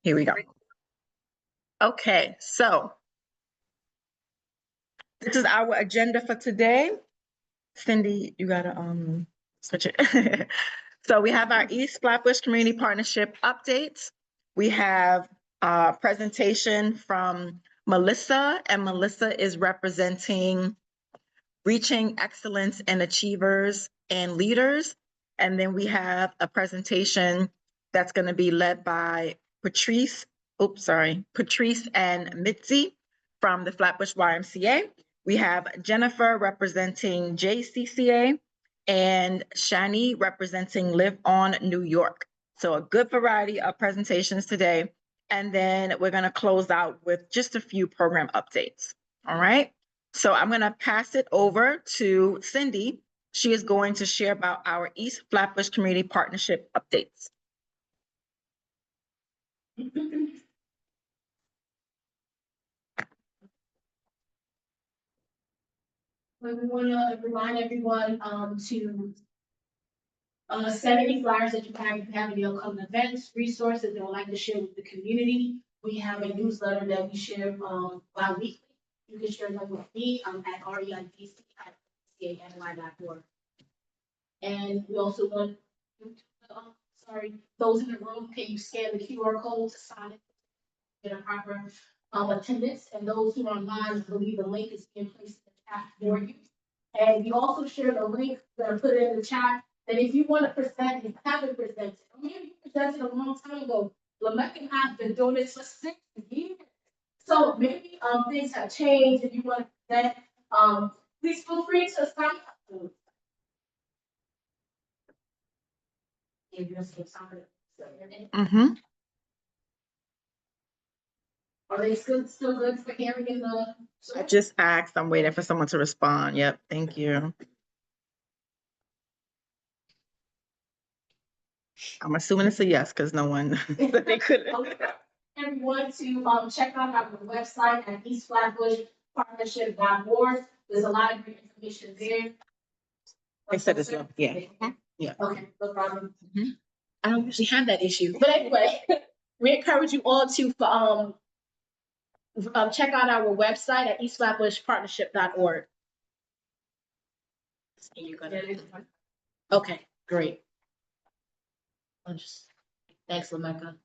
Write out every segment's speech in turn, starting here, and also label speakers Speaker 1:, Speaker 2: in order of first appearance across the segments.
Speaker 1: Here we go. Okay, so this is our agenda for today. Cindy, you gotta switch it. So we have our East Flatbush Community Partnership updates. We have a presentation from Melissa, and Melissa is representing Reaching Excellence and Achievers and Leaders. And then we have a presentation that's going to be led by Patrice and Mitzi from the Flatbush YMCA. We have Jennifer representing JCCA and Shani representing Live On New York. So a good variety of presentations today. And then we're going to close out with just a few program updates. All right. So I'm going to pass it over to Cindy. She is going to share about our East Flatbush Community Partnership updates.
Speaker 2: We want to remind everyone to send any flyers that you have any upcoming events, resources that would like to share with the community. We have a newsletter that we share bi-weekly. You can share them with me at reidc@ca.org. And we also want those in the room, can you scan the QR code to sign it, get a proper attendance, and those who are online, I believe the link is being placed in the chat for you. And we also share the link that I put in the chat that if you want to present, you haven't presented, or maybe you presented a long time ago. Lamecca has been doing this for 6 years. So maybe things have changed. If you want to present, please feel free to sign up.
Speaker 1: Mm-hmm.
Speaker 2: Are they still good for hearing in the?
Speaker 1: I just asked. I'm waiting for someone to respond. Yep. Thank you. I'm assuming it's a yes because no one said they couldn't.
Speaker 2: Everyone to check out our website at eastflatbushpartnership.org. There's a lot of great information there.
Speaker 1: I said this one. Yeah. Yeah.
Speaker 2: Okay, no problem.
Speaker 1: Mm-hmm.
Speaker 2: I don't usually have that issue, but anyway, we encourage you all to check out our website at eastflatbushpartnership.org. Okay, great. Thanks, Lamecca.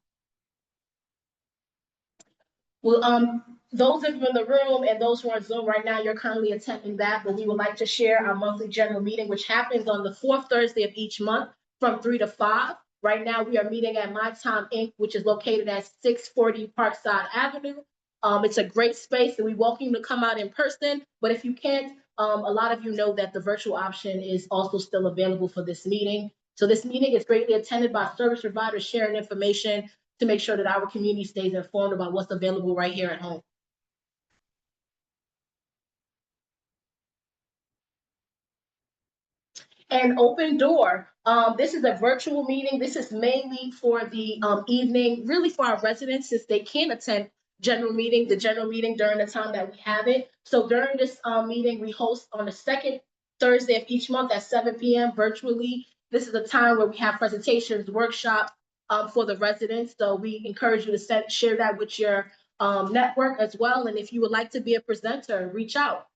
Speaker 2: Well, those of you in the room and those who are on Zoom right now, you're currently attending that, but we would like to share our monthly general meeting, which happens on the 4th Thursday of each month from 3 to 5. Right now, we are meeting at My Time Inc., which is located at 640 Parkside Avenue. It's a great space, and we welcome you to come out in person. But if you can't, a lot of you know that the virtual option is also still available for this meeting. So this meeting is greatly attended by service providers sharing information to make sure that our community stays informed about what's available right here at home. And Open Door. This is a virtual meeting. This is mainly for the evening, really for our residents, since they can't attend the general meeting during the time that we have it. So during this meeting, we host on the 2nd Thursday of each month at 7 p.m. virtually. This is a time where we have presentations, workshops for the residents. So we encourage you to share that with your network as well. And if you would like to be a presenter, reach out.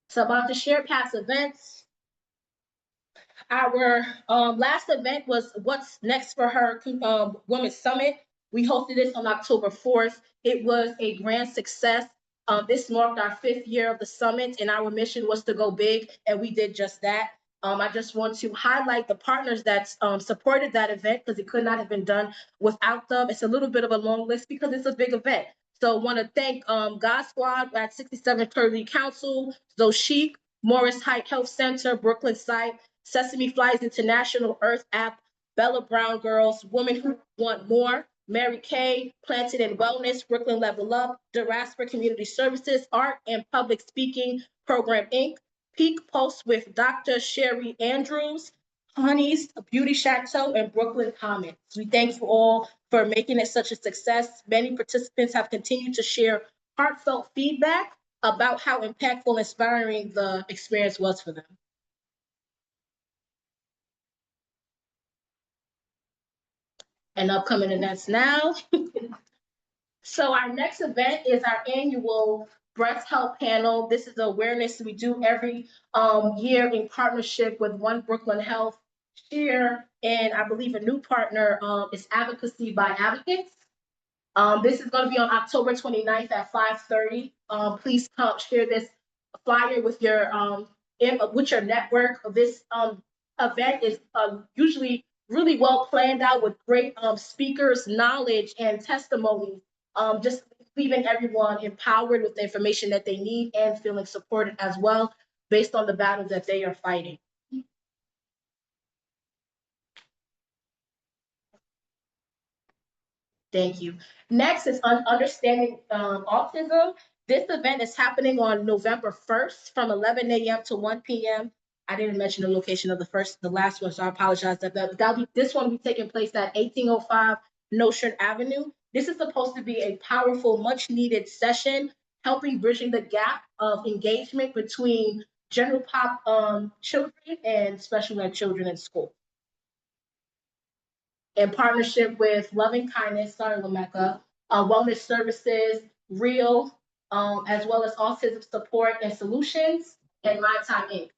Speaker 2: So about the Share Pass events. Our last event was What's Next for Her Women's Summit. We hosted this on October 4th. It was a grand success. This marked our 5th year of the summit, and our mission was to go big, and we did just that. I just want to highlight the partners that supported that event because it could not have been done without them. It's a little bit of a long list because it's a big event. So I want to thank God Squad at 67th Curly Council, Zochic, Morris Height Health Center, Brooklyn Site, Sesame Flies International, Earth App, Bella Brown Girls, Women Who Want More, Mary Kay, Planted in Wellness, Brooklyn Level Up, Derasper Community Services, Art and Public Speaking Program, Inc., Peak Post with Dr. Sherry Andrews, Honey's Beauty Chateau, and Brooklyn Comments. We thank you all for making it such a success. Many participants have continued to share heartfelt feedback about how impactful and inspiring the experience was for them. and upcoming events now. So our next event is our annual breast health panel. This is awareness we do every year in partnership with One Brooklyn Health Share, and I believe a new partner is Advocacy by Advocates. This is going to be on October 29th at 5:30. Please come share this flyer with your network. This event is usually really well planned out with great speakers, knowledge, and testimonies. Just leaving everyone empowered with the information that they need and feeling supported as well based on the battles that they are fighting. Thank you. Next is understanding autism. This event is happening on November 1st from 11 a.m. to 1 p.m. I didn't mention the location of the last one, so I apologize. This one will be taking place at 1805 Nostrand Avenue. This is supposed to be a powerful, much needed session, helping bridging the gap of engagement between general pop children and special ed children in school. In partnership with Loving Kindness, sorry, Lamecca, Wellness Services, Real, as well as Autism Support and Solutions, and My Time Inc.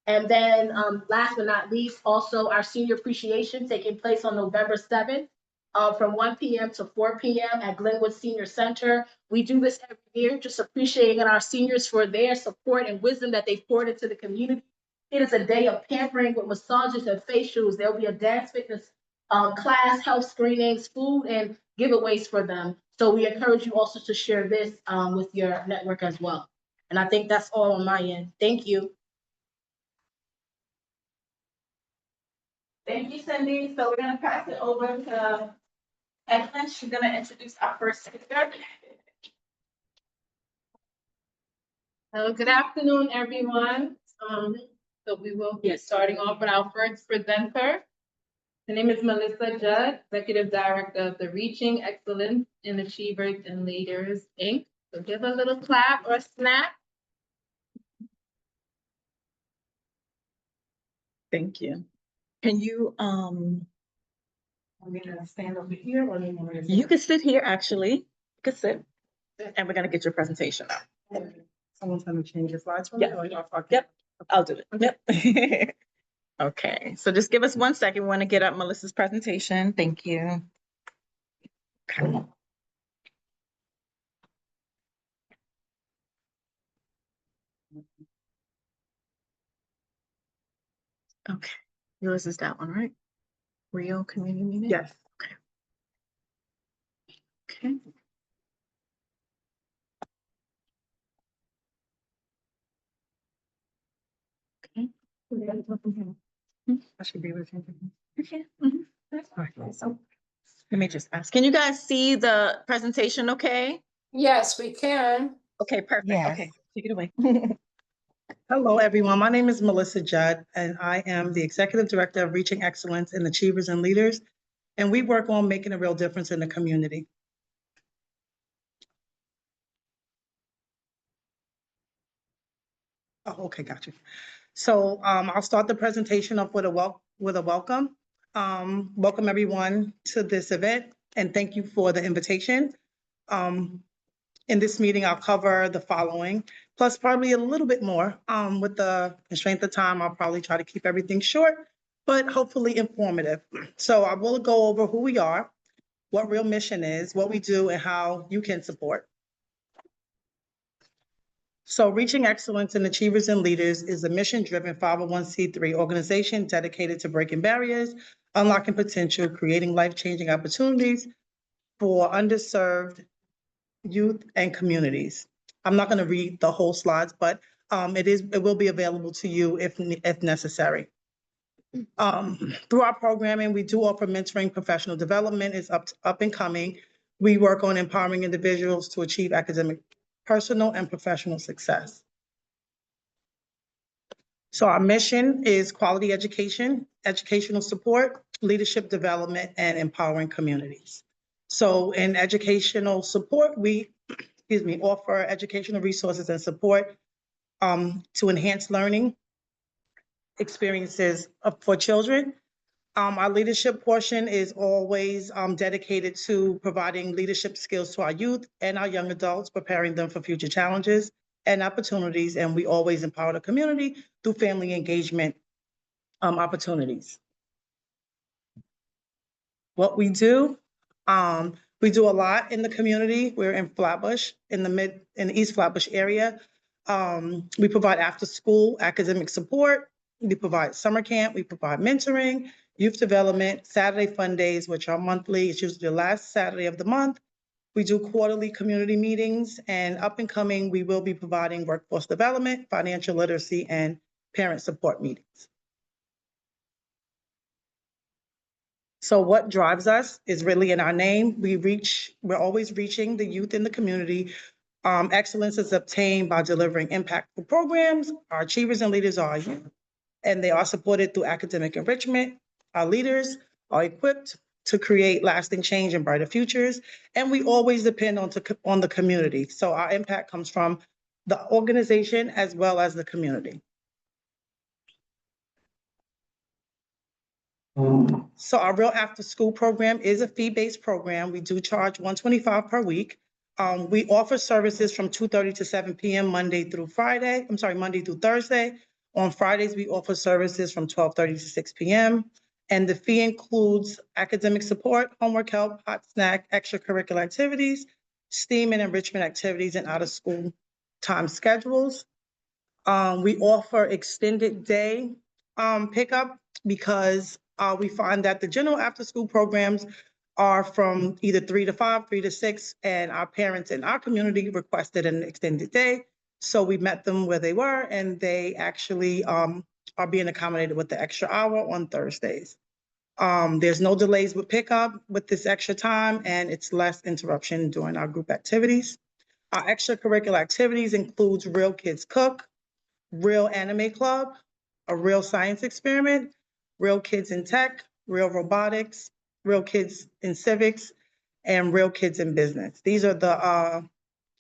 Speaker 2: And then last but not least, also our senior appreciation taking place on November 7th from 1 p.m. to 4 p.m. at Glenwood Senior Center. We do this every year, just appreciating our seniors for their support and wisdom that they've poured into the community. It is a day of pampering with massages and facials. There'll be a dance fitness class, health screenings, food, and giveaways for them. So we encourage you also to share this with your network as well. And I think that's all on my end. Thank you.
Speaker 3: Thank you, Cindy. So we're gonna pass it over to Evelyn. She's gonna introduce our first speaker.
Speaker 4: Hello, good afternoon, everyone. So we will be starting off with our first presenter. Her name is Melissa Judd, Executive Director of the Reaching Excellence in Achievers and Leaders, Inc. So give a little clap or snap.
Speaker 1: Thank you. Can you,
Speaker 3: I'm gonna stand over here or you want me to?
Speaker 1: you can sit here, actually. You can sit. And we're gonna get your presentation out.
Speaker 3: Someone's gonna change the slides for me?
Speaker 1: Yeah.
Speaker 3: Or y'all talking?
Speaker 1: Yep. I'll do it. Yep. Okay, so just give us 1 second. We want to get up Melissa's presentation. Thank you. Okay. Okay, yours is that one, right? Rio Community Meeting?
Speaker 3: Yes.
Speaker 1: Okay. Okay.
Speaker 3: I should be able to change it.
Speaker 1: Okay. Mhm.
Speaker 3: Okay, so
Speaker 1: Let me just ask, can you guys see the presentation okay?
Speaker 5: Yes, we can.
Speaker 1: Okay, perfect.
Speaker 6: Yes.
Speaker 1: Okay, take it away.
Speaker 3: hello, everyone. My name is Melissa Judd, and I am the Executive Director of Reaching Excellence in Achievers and Leaders. And we work on making a real difference in the community. Oh, okay, got you. So I'll start the presentation off with a welcome. Welcome everyone to this event, and thank you for the invitation. In this meeting, I'll cover the following, plus probably a little bit more. With the constraint of time, I'll probably try to keep everything short, but hopefully informative. So I will go over who we are, what Real Mission is, what we do, and how you can support. So Reaching Excellence in Achievers and Leaders is a mission-driven 501c3 organization dedicated to breaking barriers, unlocking potential, creating life-changing opportunities for underserved youth and communities. I'm not going to read the whole slides, but it will be available to you if necessary. Through our programming, we do offer mentoring, professional development is up and coming. We work on empowering individuals to achieve academic, personal, and professional success. So our mission is quality education, educational support, leadership development, and empowering communities. So in educational support, we offer educational resources and support to enhance learning, experiences for children. Our leadership portion is always dedicated to providing leadership skills to our youth and our young adults, preparing them for future challenges and opportunities. And we always empower the community through family engagement opportunities. What we do a lot in the community. We're in Flatbush, in the East Flatbush area. We provide after-school academic support. We provide summer camp. We provide mentoring, youth development, Saturday fun days, which are monthly. It's usually the last Saturday of the month. We do quarterly community meetings, and up and coming, we will be providing workforce development, financial literacy, and parent support meetings. So what drives us is really in our name. We're always reaching the youth in the community. Excellence is obtained by delivering impactful programs. Our achievers and leaders are youth, and they are supported through academic enrichment. Our leaders are equipped to create lasting change and brighter futures, and we always depend on the community. So our impact comes from the organization as well as the community. So our Real After School program is a fee-based program. We do charge $125 per week. We offer services from 2:30 to 7 p.m. Monday through Thursday. On Fridays, we offer services from 12:30 to 6 p.m. And the fee includes academic support, homework help, hot snack, extracurricular activities, STEAM and enrichment activities, and out-of-school time schedules. We offer extended day pickup because we find that the general after-school programs are from either 3 to 5, 3 to 6, and our parents in our community requested an extended day. So we met them where they were, and they actually are being accommodated with the extra hour on Thursdays. There's no delays with pickup with this extra time, and it's less interruption during our group activities. Our extracurricular activities includes Real Kids Cook, Real Anime Club, a Real Science Experiment, Real Kids in Tech, Real Robotics, Real Kids in Civics, and Real Kids in Business. These are the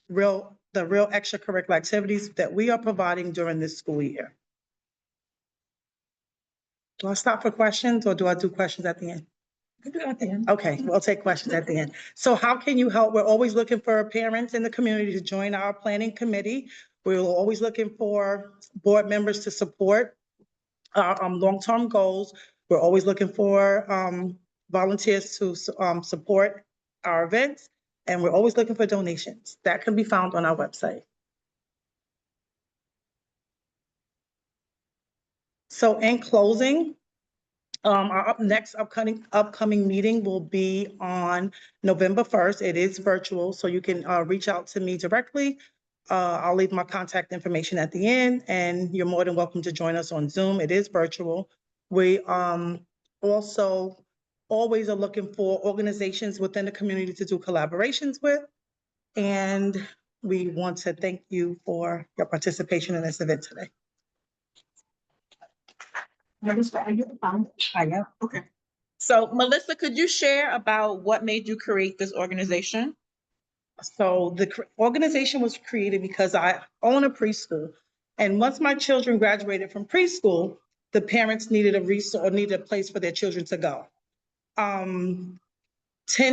Speaker 3: real extracurricular activities that we are providing during this school year. Do I stop for questions or do I do questions at the end? Okay, we'll take questions at the end. So how can you help? We're always looking for parents in the community to join our planning committee. We're always looking for board members to support our long-term goals. We're always looking for volunteers to support our events, and we're always looking for donations. That can be found on our website. So in closing, our next upcoming meeting will be on November 1st. It is virtual, so you can reach out to me directly. I'll leave my contact information at the end, and you're more than welcome to join us on Zoom. It is virtual. We also always are looking for organizations within the community to do collaborations with. And we want to thank you for your participation in this event today. I am.
Speaker 1: Okay. So Melissa, could you share about what made you create this organization?
Speaker 3: So the organization was created because I own a preschool. And once my children graduated from preschool, the parents needed a resource or needed a place for their children to go. 10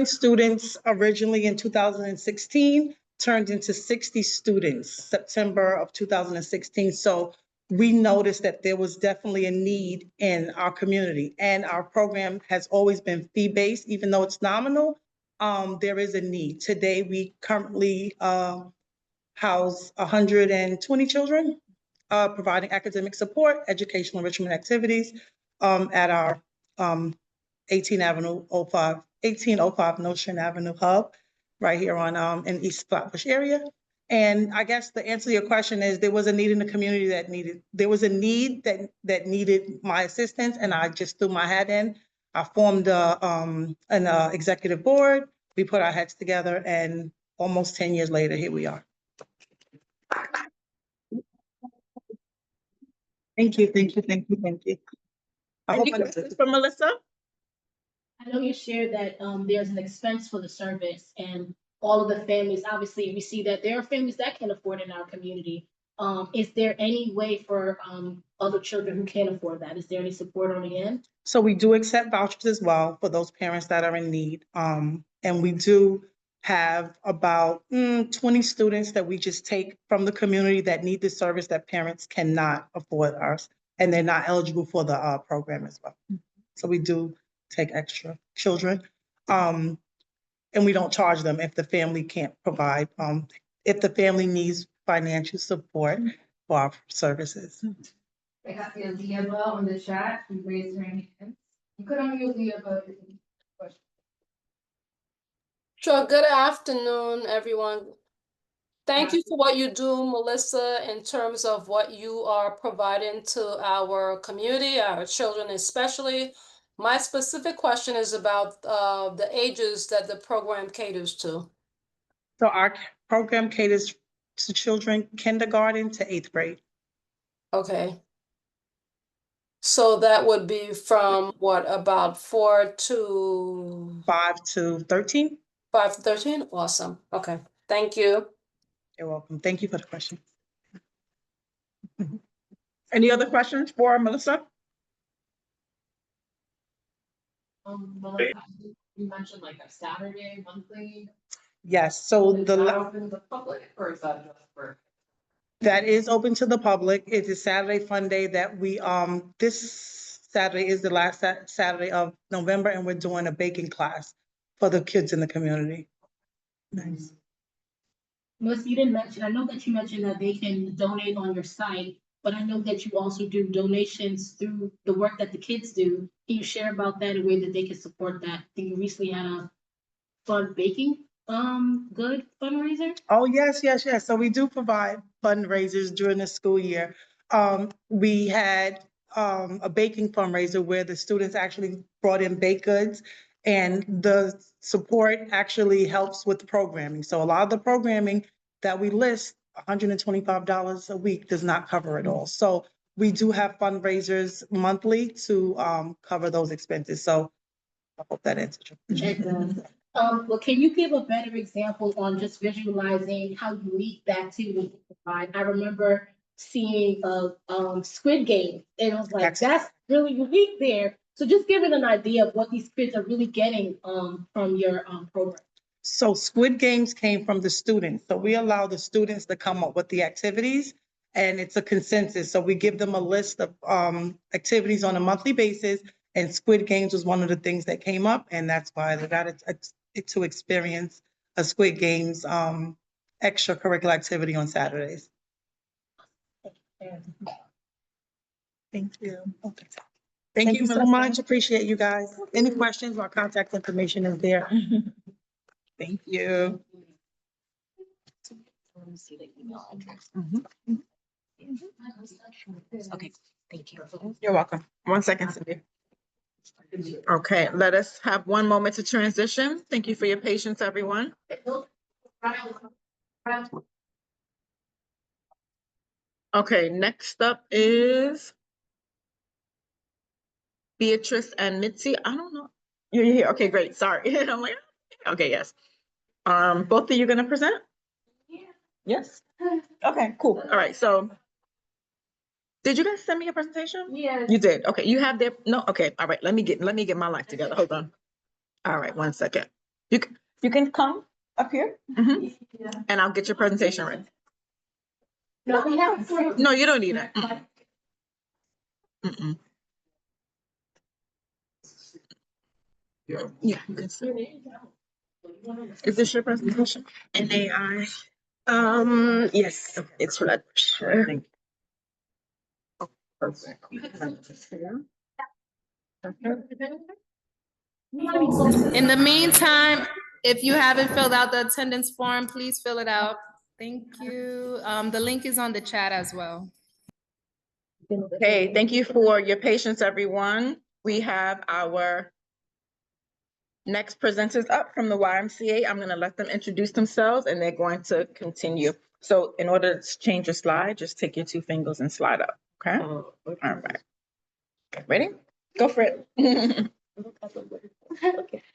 Speaker 3: students originally in 2016 turned into 60 students, September of 2016. So we noticed that there was definitely a need in our community, and our program has always been fee-based, even though it's nominal. There is a need. Today, we currently house 120 children, providing academic support, educational enrichment activities at our 1805 Nostrand Avenue hub, right here on in East Flatbush area. And I guess the answer to your question is there was a need in the community that needed my assistance, and I just threw my hat in. I formed an executive board. We put our heads together, and almost 10 years later, here we are. Thank you.
Speaker 1: Any questions for Melissa?
Speaker 2: I know you shared that there's an expense for the service, and all of the families, obviously, we see that there are families that can afford it in our community. Is there any way for, other children who can't afford that? Is there any support on the end?
Speaker 3: So we do accept vouchers as well for those parents that are in need. And we do have about 20 students that we just take from the community that need the service that parents cannot afford us, and they're not eligible for the program as well. So we do take extra children. And we don't charge them if the family can't provide, if the family needs financial support for our services.
Speaker 4: I got the Leah on the chat. She raised her hand. You could unmute Leah, but.
Speaker 5: Sure, good afternoon, everyone. Thank you for what you do, Melissa, in terms of what you are providing to our community, our children especially. My specific question is about the ages that the program caters to.
Speaker 3: So our program caters to children kindergarten to 8th grade.
Speaker 5: Okay. So that would be from what, about 4 to
Speaker 3: 5 to 13.
Speaker 5: 5 to 13? Awesome. Okay. Thank you.
Speaker 3: You're welcome. Thank you for the question.
Speaker 1: Any other questions for Melissa?
Speaker 4: Melissa, you mentioned like a Saturday monthly.
Speaker 3: Yes, so
Speaker 4: Is that open to the public or is that just for?
Speaker 3: that is open to the public. It is Saturday Fun Day that we, this Saturday is the last Saturday of November, and we're doing a baking class for the kids in the community. Nice.
Speaker 2: Melissa, you didn't mention, I know that you mentioned that they can donate on your site, but I know that you also do donations through the work that the kids do. Can you share about that, a way that they can support that? I think you recently had a fun baking, good fundraiser?
Speaker 3: Oh, yes, yes, yes. So we do provide fundraisers during the school year. We had a baking fundraiser where the students actually brought in baked goods, and the support actually helps with the programming. So a lot of the programming that we list, $125 a week, does not cover it all. So we do have fundraisers monthly to cover those expenses. So I hope that answers your question.
Speaker 2: Well, can you give a better example on just visualizing how unique the activity you provide? I remember seeing Squid Game, and I was like, that's really unique there. So just giving an idea of what these kids are really getting from your program.
Speaker 3: So Squid Games came from the students. So we allow the students to come up with the activities, and it's a consensus. So we give them a list of activities on a monthly basis, and Squid Games was one of the things that came up, and that's why they got it to experience a Squid Games extracurricular activity on Saturdays. Thank you. Okay. Thank you so much. Appreciate you guys. Any questions? My contact information is there. Thank you.
Speaker 6: Okay, thank you.
Speaker 1: You're welcome. 1 second, Cindy. Okay, let us have 1 moment to transition. Thank you for your patience, everyone. Okay, next up is Beatrice and Mitzi. I don't know. You're here. Okay, great. Sorry. I'm like, okay, yes. Both of you gonna present? Yes? Okay, cool. All right, so did you guys send me a presentation?
Speaker 4: Yeah.
Speaker 1: You did. Okay, you have their, no, okay, all right, let me get my life together. Hold on. All right, 1 second. You can come up here, and I'll get your presentation ready.
Speaker 2: No, we have.
Speaker 1: No, you don't need it. Mm-mm. Yeah, you can see. Is this your presentation?
Speaker 6: NAI. Yes, it's for that.
Speaker 1: Thank you. Oh, perfect.
Speaker 7: In the meantime, if you haven't filled out the attendance form, please fill it out. Thank you. The link is on the chat as well.
Speaker 1: Okay, thank you for your patience, everyone. We have our next presenters up from the YMCA. I'm going to let them introduce themselves, and they're going to continue. So in order to change your slide, just take your 2 fingers and slide up, okay? All right. Okay, ready? Go for it.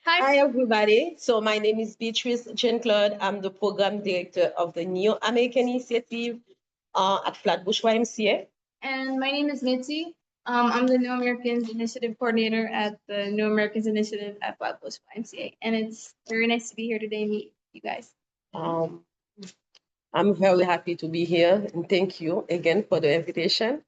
Speaker 6: Hi, everybody. So my name is Beatrice Jean-Claude. I'm the program director of the New American Initiative at Flatbush YMCA.
Speaker 8: And my name is Mitzi. I'm the New Americans Initiative Coordinator at the New Americans Initiative at Flatbush YMCA. And it's very nice to be here today and meet you guys.
Speaker 6: I'm very happy to be here and thank you again for the invitation.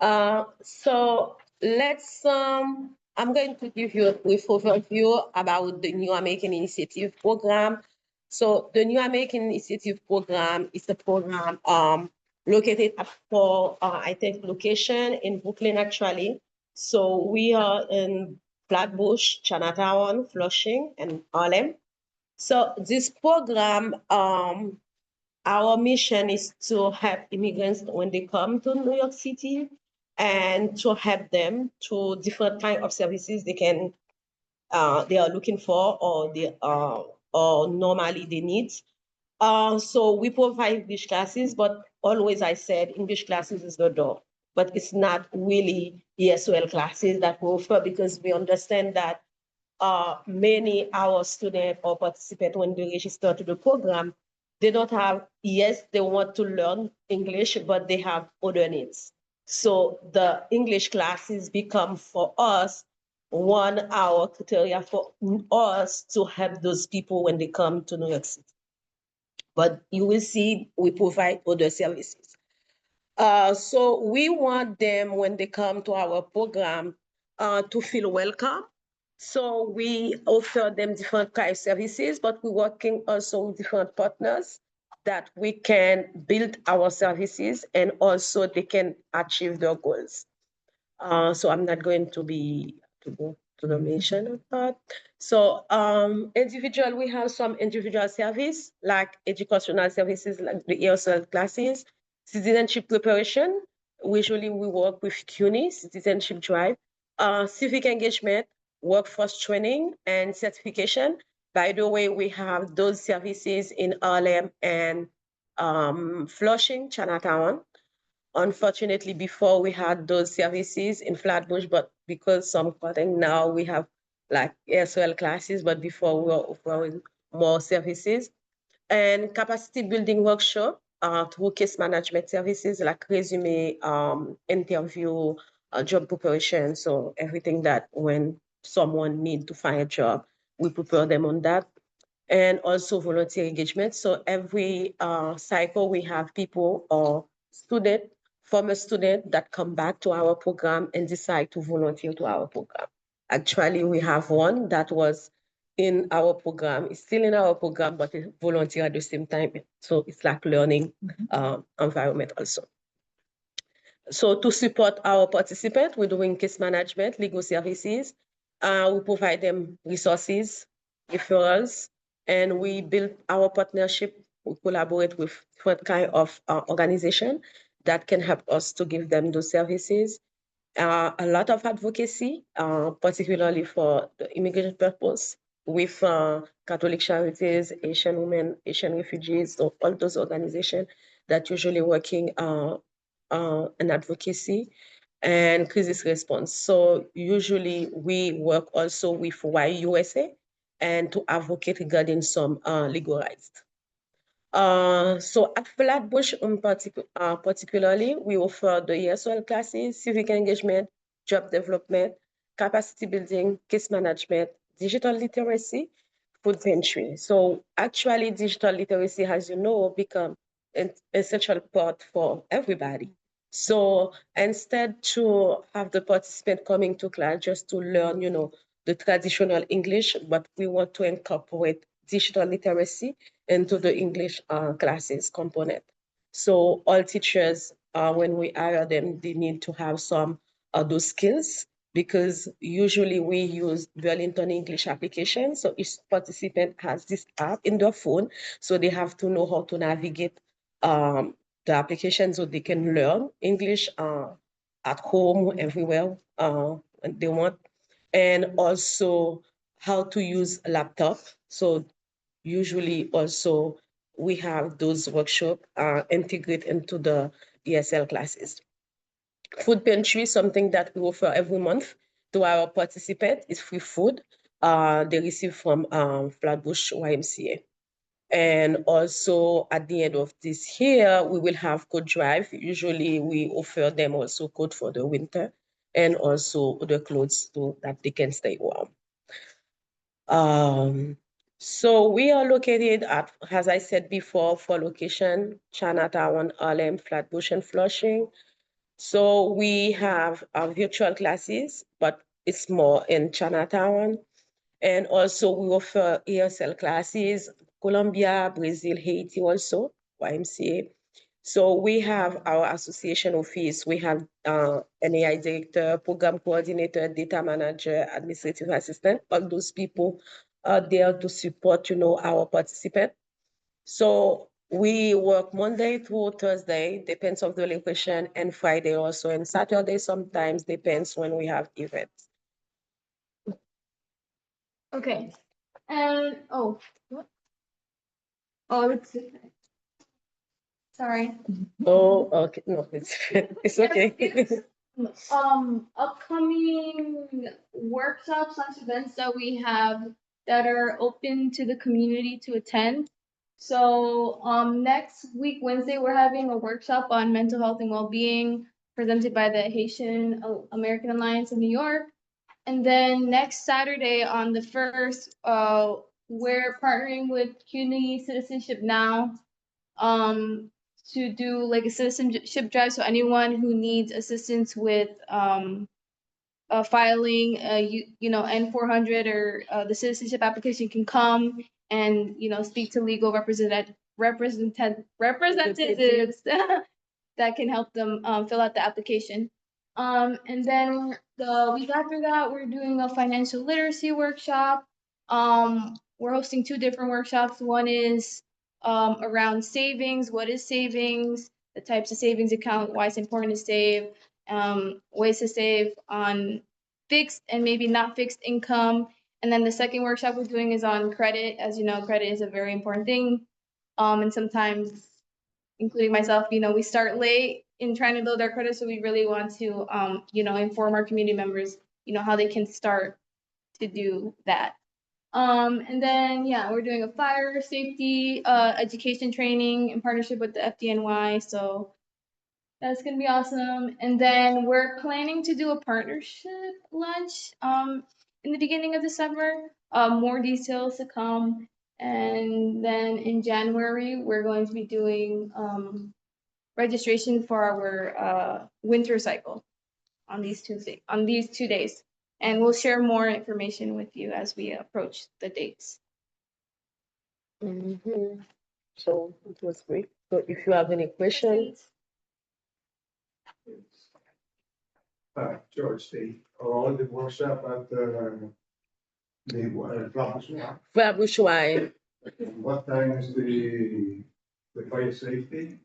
Speaker 6: So let's, I'm going to give you a brief overview about the New American Initiative program. So the New American Initiative program is a program located at I think, location in Brooklyn, actually. So we are in Flatbush, Chinatown, Flushing, and Harlem. So this program, our mission is to help immigrants when they come to New York City and to help them to different kind of services they can they are looking for or normally they need. So we provide English classes, but always I said English classes is the door, but it's not really ESOL classes that we offer because we understand that many our students or participants when they register to the program, they don't have, yes, they want to learn English, but they have other needs. So the English classes become for us 1 hour criteria for us to help those people when they come to New York City. But you will see we provide other services. So we want them when they come to our program to feel welcome. So we offer them different kind of services, but we're working also with different partners that we can build our services and also they can achieve their goals. So I'm not going to go to the mission of that. So individual, we have some individual service like educational services like the ESL classes, citizenship preparation. Usually we work with CUNY, Citizenship Drive, civic engagement, workforce training, and certification. By the way, we have those services in Harlem and Flushing, Chinatown. Unfortunately, before we had those services in Flatbush, but because some cutting now we have like ESOL classes, but before we were offering more services. And capacity building workshop through case management services like resume, interview, job preparation. So everything that when someone needs to find a job, we prepare them on that. And also volunteer engagement. So every cycle we have people or student, former student that come back to our program and decide to volunteer to our program. Actually, we have one that was in our program, it's still in our program, but it's volunteer at the same time. So it's like learning environment also. So to support our participants, we're doing case management, legal services. We provide them resources, referrals, and we build our partnership. We collaborate with different kind of organization that can help us to give them those services. A lot of advocacy, particularly for the immigration purpose, with Catholic Charities, Asian women, Asian refugees, so all those organizations that usually working in advocacy and crisis response. So usually we work also with YUSA and to advocate regarding some legal rights. So at Flatbush particularly, we offer the ESOL classes, civic engagement, job development, capacity building, case management, digital literacy, food pantry. So actually digital literacy, as you know, become an essential part for everybody. So instead to have the participant coming to class just to learn, you know, the traditional English, but we want to incorporate digital literacy into the English classes component. So all teachers, when we hire them, they need to have some of those skills because usually we use Burlington English application. So each participant has this app in their phone. So they have to know how to navigate the application so they can learn English at home, everywhere when they want. And also how to use a laptop. So usually also we have those workshops integrate into the ESL classes. Food pantry, something that we offer every month to our participants is free food they receive from Flatbush YMCA. And also at the end of this year, we will have coat drive. Usually we offer them also coat for the winter and also the clothes so that they can stay warm. So we are located at, as I said before, for location, Chinatown, Harlem, Flatbush, and Flushing. So we have our virtual classes, but it's more in Chinatown. And also we offer ESL classes, Colombia, Brazil, Haiti also, YMCA. So we have our association office, we have an AI director, program coordinator, data manager, administrative assistant, all those people are there to support, our participants. So we work Monday through Thursday, depends on the location, and Friday also, and Saturday sometimes depends when we have events.
Speaker 8: Okay. And, oh, what? Oh, it's, sorry.
Speaker 6: Oh, okay, no, it's okay.
Speaker 8: Upcoming workshops/events that we have that are open to the community to attend. So, next week, Wednesday, we're having a workshop on mental health and well-being presented by the Haitian American Alliance of New York. And then next Saturday on the 1st, we're partnering with CUNY Citizenship Now, to do like a citizenship drive. So anyone who needs assistance with, filing, N-400 or the citizenship application can come and, speak to legal representatives that can help them fill out the application. And then the week after that, we're doing a financial literacy workshop. We're hosting 2 different workshops. One is around savings. What is savings? The types of savings account, why it's important to save, ways to save on fixed and maybe not fixed income. And then the second workshop we're doing is on credit. As you know, credit is a very important thing. And sometimes, including myself, we start late in trying to build our credit. So we really want to, inform our community members, how they can start to do that. And then, yeah, we're doing a fire safety education training in partnership with the FDNY. So that's gonna be awesome. And then we're planning to do a partnership lunch in the beginning of December. More details to come. And then in January, we're going to be doing registration for our winter cycle on these 2 days. And we'll share more information with you as we approach the dates.
Speaker 6: Mhm. So it was great. So if you have any questions,
Speaker 9: George, all the workshop at the Flatbush.
Speaker 6: Flatbush Wine,
Speaker 9: What time is the fire safety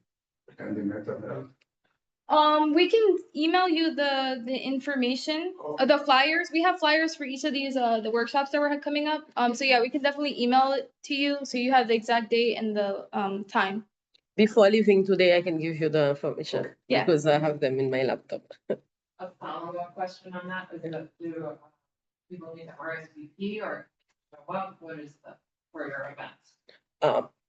Speaker 9: and the mental health?
Speaker 8: We can email you the information, the flyers. We have flyers for each of these the workshops that were coming up. So yeah, we can definitely email it to you so you have the exact date and the time.
Speaker 6: before leaving today, I can give you the information.
Speaker 8: Yeah.
Speaker 6: Because I have them in my laptop.
Speaker 4: A follow-up question on that, is it do people need to RSVP or what is for your events?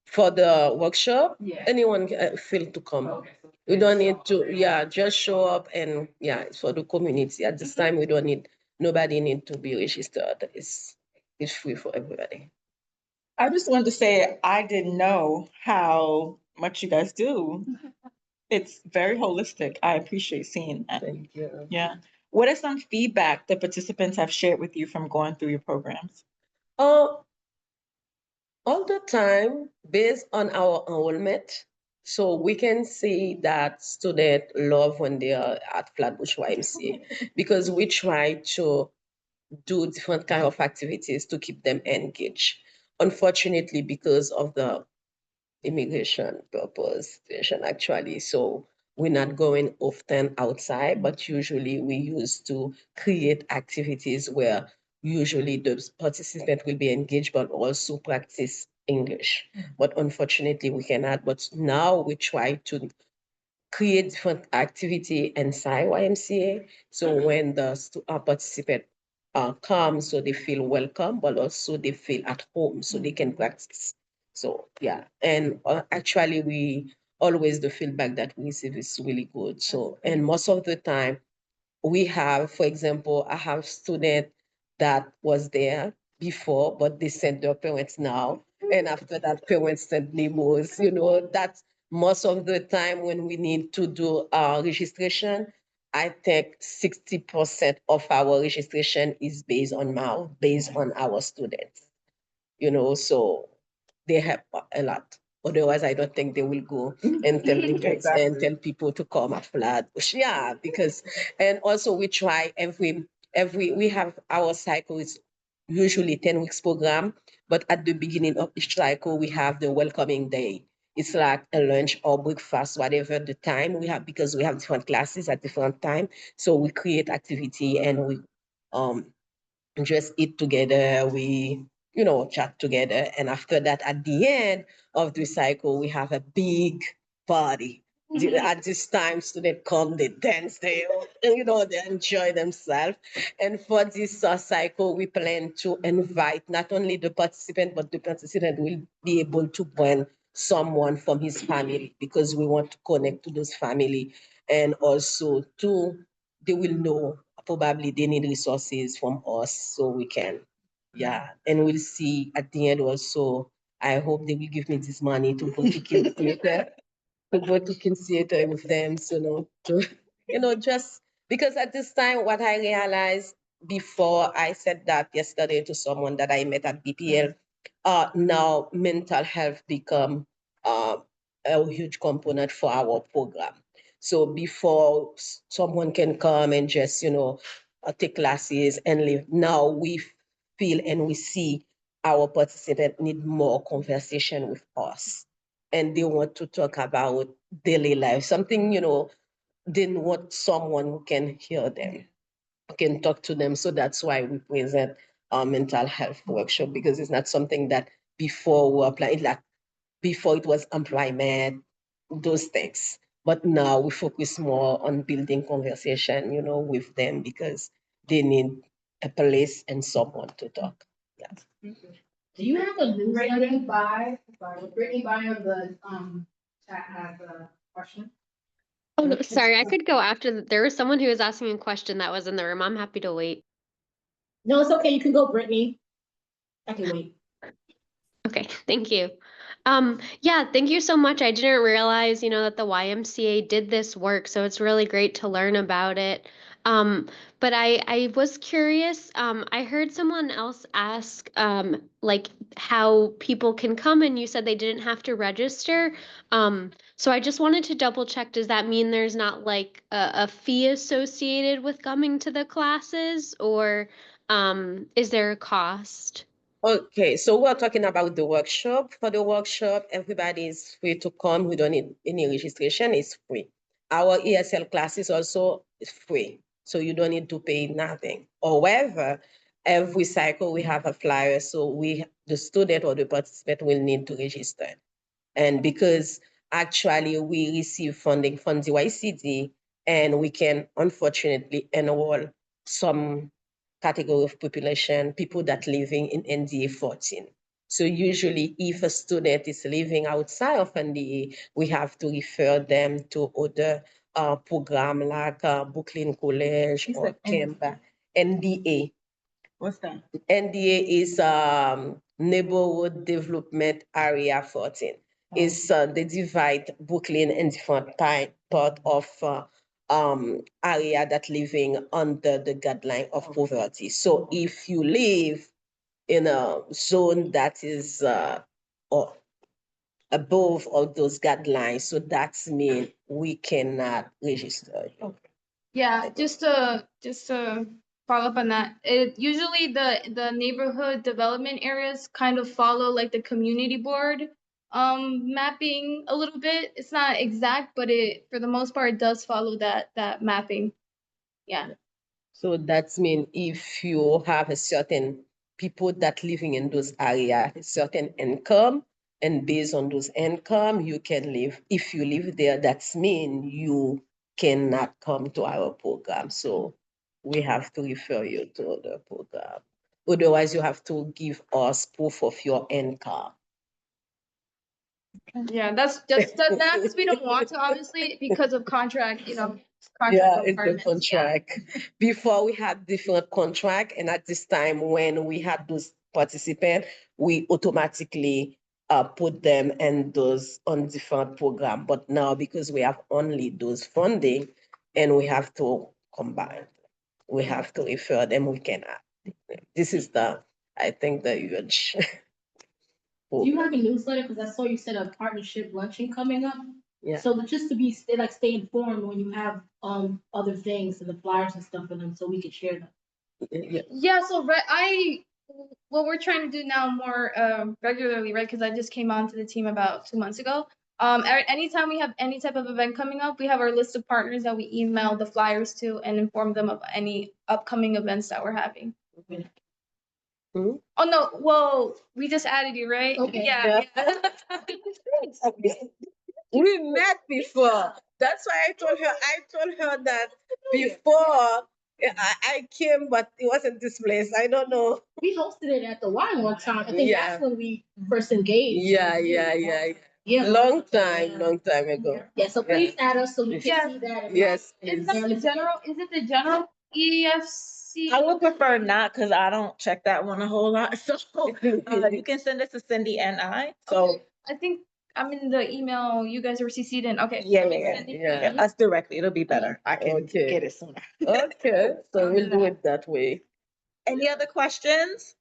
Speaker 6: For the workshop,
Speaker 4: Yeah.
Speaker 6: anyone can feel to come.
Speaker 4: Okay. So
Speaker 6: We don't need to, just show up and it's for the community. At this time, nobody need to be registered. It's free for everybody.
Speaker 1: I just wanted to say, I didn't know how much you guys do. It's very holistic. I appreciate seeing that.
Speaker 6: Thank you.
Speaker 1: Yeah. What is some feedback that participants have shared with you from going through your programs?
Speaker 6: All the time, based on our enrollment, so we can see that students love when they are at Flatbush YMCA because we try to do different kind of activities to keep them engaged. Unfortunately, because of the immigration purpose situation actually, so we're not going often outside, but usually we used to create activities where usually the participant will be engaged but also practice English. But unfortunately we cannot, but now we try to create different activity inside YMCA. So when the participant come, so they feel welcome, but also they feel at home, so they can practice So, yeah, and actually the feedback that we receive is really good. So, and most of the time we have, for example, I have student that was there before, but they send their parents now. And after that, parents send memos, that's most of the time when we need to do registration. I think 60% of our registration is based on our students, so they help a lot. Otherwise, I don't think they will go and tell the kids and tell people to come at Flat. Yeah, because, and also we try we have our cycle is usually 10 weeks program, but at the beginning of each cycle, we have the welcoming day. It's like a lunch or breakfast, whatever the time we have, because we have different classes at different time. So we create activity and we um just eat together, we, chat together. And after that, at the end of the cycle, we have a big party. At this time, students come, they dance, they enjoy themselves. And for this cycle, we plan to invite not only the participant, but the participant will be able to bring someone from his family, because we want to connect to those family. And also they will know probably they need resources from us, so we can, yeah. And we'll see at the end also, I hope they will give me this money to go to Kids Theater, to go to Kids Theater with them, so just because at this time, what I realized before, I said that yesterday to someone that I met at BPL, now mental health become a huge component for our program. So before someone can come and just, take classes and leave, now we feel and we see our participants need more conversation with us. And they want to talk about daily life, something, they want someone who can hear them, can talk to them. So that's why we present our mental health workshop, because it's not something that before we apply, like before it was employment, those things. But now we focus more on building conversation, with them, because they need a place and someone to talk. Yeah.
Speaker 2: Do you have a newsletter by, Brittany by on the, chat has a question?
Speaker 10: Oh, no, sorry, I could go after. There was someone who was asking a question that was in the room. I'm happy to wait.
Speaker 2: No, it's okay, you can go, Brittany. I can wait.
Speaker 10: Okay, thank you. Yeah, thank you so much. I didn't realize, that the YMCA did this work, so it's really great to learn about it. But I was curious, I heard someone else ask, like how people can come, and you said they didn't have to register. So I just wanted to double check, does that mean there's not like a fee associated with coming to the classes, or is there a cost?
Speaker 6: Okay, so we're talking about the workshop. For the workshop, everybody is free to come. We don't need any registration, it's free. Our ESL classes also is free, so you don't need to pay nothing. However, every cycle we have a flyer, so the student or the participant will need to register. And because actually we receive funding from the YCD, and we can unfortunately enroll some category of population, people that living in NDA 14. So usually if a student is living outside of NDA, we have to refer them to other program like Brooklyn College or Kemba. NDA.
Speaker 1: What's that?
Speaker 6: NDA is Neighborhood Development Area 14. Is they divide Brooklyn in different part of area that living under the guideline of poverty. So if you live in a zone that is or above all those guidelines, so that's mean we cannot register you.
Speaker 8: Yeah, just to follow up on that, it usually the neighborhood development areas kind of follow like the community board mapping a little bit. It's not exact, but it for the most part it does follow that mapping. Yeah.
Speaker 6: So that's mean if you have a certain people that living in those areas, a certain income, and based on those income, you can live. If you live there, that's mean you cannot come to our program. So we have to refer you to the program. Otherwise, you have to give us proof of your income.
Speaker 8: Yeah, that's because we don't want to, obviously, because of contract,
Speaker 6: Yeah,
Speaker 8: contract
Speaker 6: it's the
Speaker 8: requirements. Yeah.
Speaker 6: contract. Before we had different contract, and at this time when we had those participants, we automatically put them and those on different program. But now because we have only those funding and we have to combine, we have to refer them, we can add. This is I think the huge.
Speaker 2: Do you have a newsletter? Because I saw you said a partnership luncheon coming up.
Speaker 6: Yeah.
Speaker 2: So just to stay informed when you have other things and the flyers and stuff for them, so we can share them.
Speaker 6: Yeah.
Speaker 8: Yeah, so what we're trying to do now more regularly, right? Because I just came onto the team about 2 months ago. Anytime we have any type of event coming up, we have our list of partners that we email the flyers to and inform them of any upcoming events that we're having.
Speaker 6: Mhm.
Speaker 8: Oh no, well, we just added you, right?
Speaker 2: Okay.
Speaker 8: Yeah.
Speaker 6: We met before. That's why I told her that before I came, but it wasn't this place. I don't know.
Speaker 2: We hosted it at the Y one time. I think
Speaker 6: Yeah.
Speaker 2: that's when we first engaged.
Speaker 6: Yeah.
Speaker 2: Yeah.
Speaker 6: Long time ago.
Speaker 2: Yeah, so please add us so we
Speaker 8: Yeah.
Speaker 2: can see that.
Speaker 6: Yes,
Speaker 8: Is
Speaker 6: please.
Speaker 8: that the general? Is it the general EFC?
Speaker 1: I would prefer not, because I don't check that one a whole lot, so you can send it to Cindy and I, so.
Speaker 8: Okay, I think I'm in the email you guys were CC'd in. Okay.
Speaker 1: Yeah,
Speaker 6: Yeah.
Speaker 1: us directly, it'll be better, I can
Speaker 6: Okay.
Speaker 1: get it sooner.
Speaker 6: Okay, so we'll do it that way.
Speaker 1: Any other questions?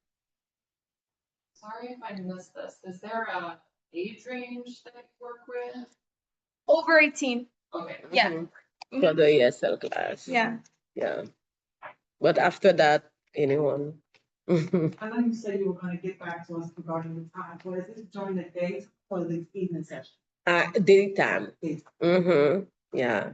Speaker 4: Sorry if I missed this. Is there a age range that you work with?
Speaker 8: Over 18.
Speaker 4: Okay.
Speaker 8: Yeah.
Speaker 6: Mhm. For the ESL class.
Speaker 8: Yeah.
Speaker 6: Yeah. But after that, anyone?
Speaker 3: I know you said you were gonna get back to us regarding the time, but is this during the day or the evening session?
Speaker 6: Daytime. Yeah.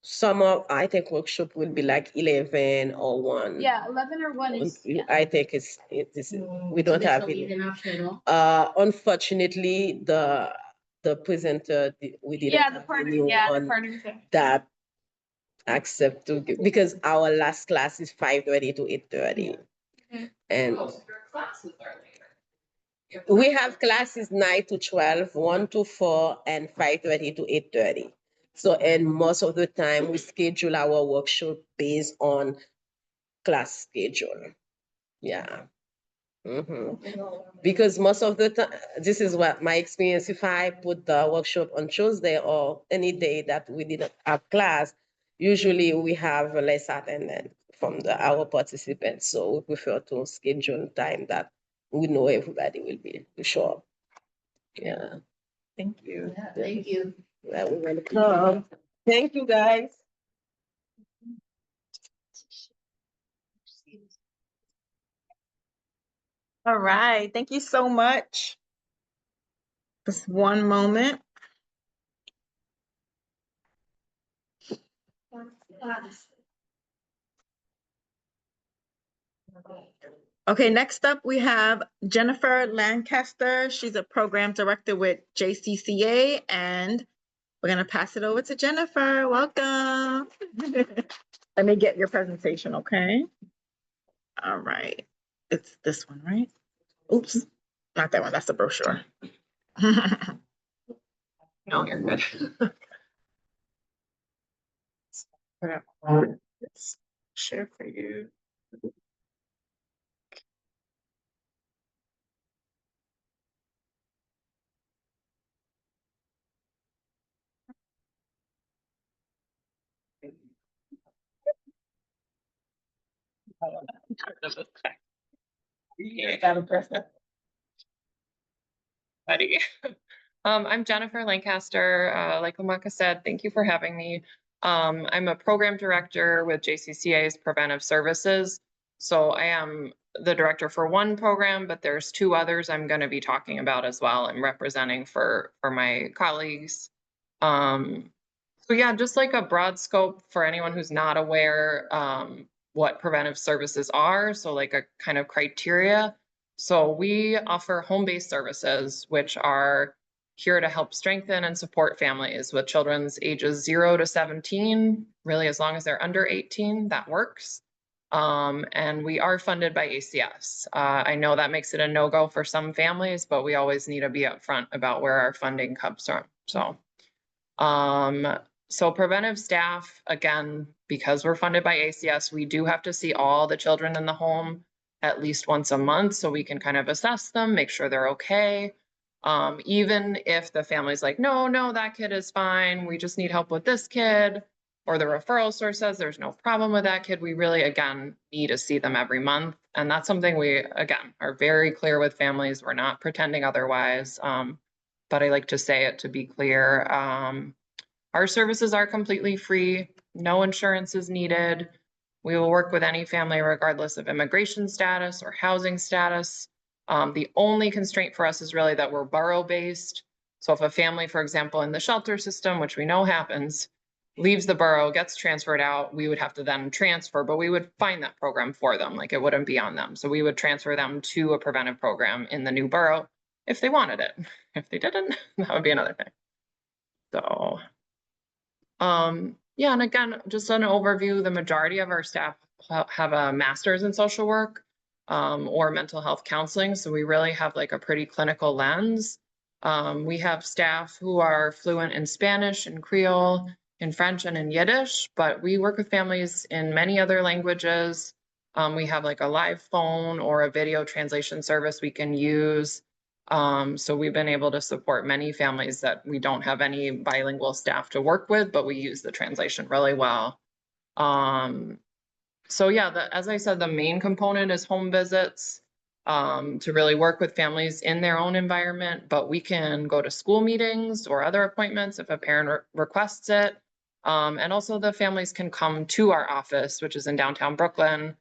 Speaker 6: Some of, I think workshop will be like 11 or 1.
Speaker 8: Yeah, 11 or 1 is. Yeah.
Speaker 6: I think we don't
Speaker 2: There's
Speaker 6: have
Speaker 2: no
Speaker 6: it.
Speaker 2: evening option at all.
Speaker 6: Unfortunately, the presenter, we didn't
Speaker 8: Yeah, the
Speaker 6: have
Speaker 8: partner.
Speaker 6: anyone
Speaker 8: Yeah, the partners there.
Speaker 6: that accept to give, because our last class is 5:30 to 8:30.
Speaker 8: Mhm.
Speaker 6: And
Speaker 4: Oh, so your classes are later.
Speaker 6: we have classes 9 to 12, 1 to 4, and 5:30 to 8:30. So, and most of the time we schedule our workshop based on class schedule. Yeah. Because most of the time, this is what my experience, if I put the workshop on Tuesday or any day that we didn't have class, usually we have less attendance from our participants. So we prefer to schedule time that we know everybody will be sure. Yeah.
Speaker 1: Thank you.
Speaker 2: Yeah, thank you.
Speaker 6: Yeah, we welcome. Thank you, guys.
Speaker 1: All right, thank you so much. Just one moment. Okay, next up, we have Jennifer Lancaster. She's a program director with JCCA, and we're gonna pass it over to Jennifer. Welcome. Let me get your presentation, okay? All right, it's this one, right? Oops, not that one, that's the brochure. No, you're good. Let's share for you.
Speaker 11: Buddy. I'm Jennifer Lancaster. Like Lamaka said, thank you for having me. I'm a program director with JCCA's Preventive Services. So I am the director for one program, but there's 2 others I'm going to be talking about as well and representing for my colleagues. So yeah, just like a broad scope for anyone who's not aware what preventive services are. So like a kind of criteria. So we offer home-based services, which are here to help strengthen and support families with children's ages 0 to 17. Really, as long as they're under 18, that works. And we are funded by ACS. I know that makes it a no-go for some families, but we always need to be upfront about where our funding comes from. So preventive staff, again, because we're funded by ACS, we do have to see all the children in the home at least once a month so we can kind of assess them, make sure they're okay. Even if the family's like, no, that kid is fine, we just need help with this kid, or the referral source says there's no problem with that kid, we really, again, need to see them every month. And that's something we, again, are very clear with families. We're not pretending otherwise. But I like to say it to be clear. Our services are completely free. No insurance is needed. We will work with any family regardless of immigration status or housing status. The only constraint for us is really that we're borough-based. So if a family, for example, in the shelter system, which we know happens, leaves the borough, gets transferred out, we would have to then transfer, but we would find that program for them, like it wouldn't be on them. So we would transfer them to a preventive program in the new borough if they wanted it. If they didn't, that would be another thing. So, yeah, and again, just an overview, the majority of our staff have a master's in social work or mental health counseling. So we really have like a pretty clinical lens. We have staff who are fluent in Spanish and Creole, in French and in Yiddish, but we work with families in many other languages. We have like a live phone or a video translation service we can use. So we've been able to support many families that we don't have any bilingual staff to work with, but we use the translation really well. So yeah, as I said, the main component is home visits to really work with families in their own environment, but we can go to school meetings or other appointments if a parent requests it. And also the families can come to our office, which is in downtown Brooklyn,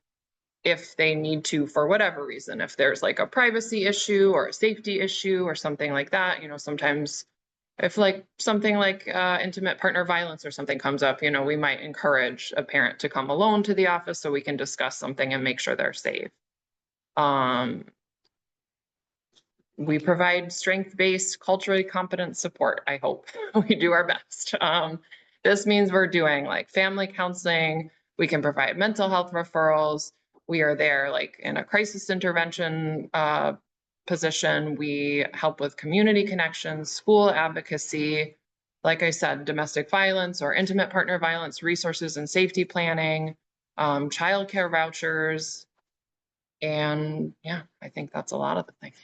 Speaker 11: if they need to, for whatever reason, if there's like a privacy issue or a safety issue or something like that. You know, sometimes if like something like intimate partner violence or something comes up, you know, we might encourage a parent to come alone to the office so we can discuss something and make sure they're safe. We provide strength-based, culturally competent support, I hope. We do our best. This means we're doing like family counseling. We can provide mental health referrals. We are there like in a crisis intervention position. We help with community connections, school advocacy, like I said, domestic violence or intimate partner violence, resources and safety planning, childcare vouchers. And yeah, I think that's a lot of the things.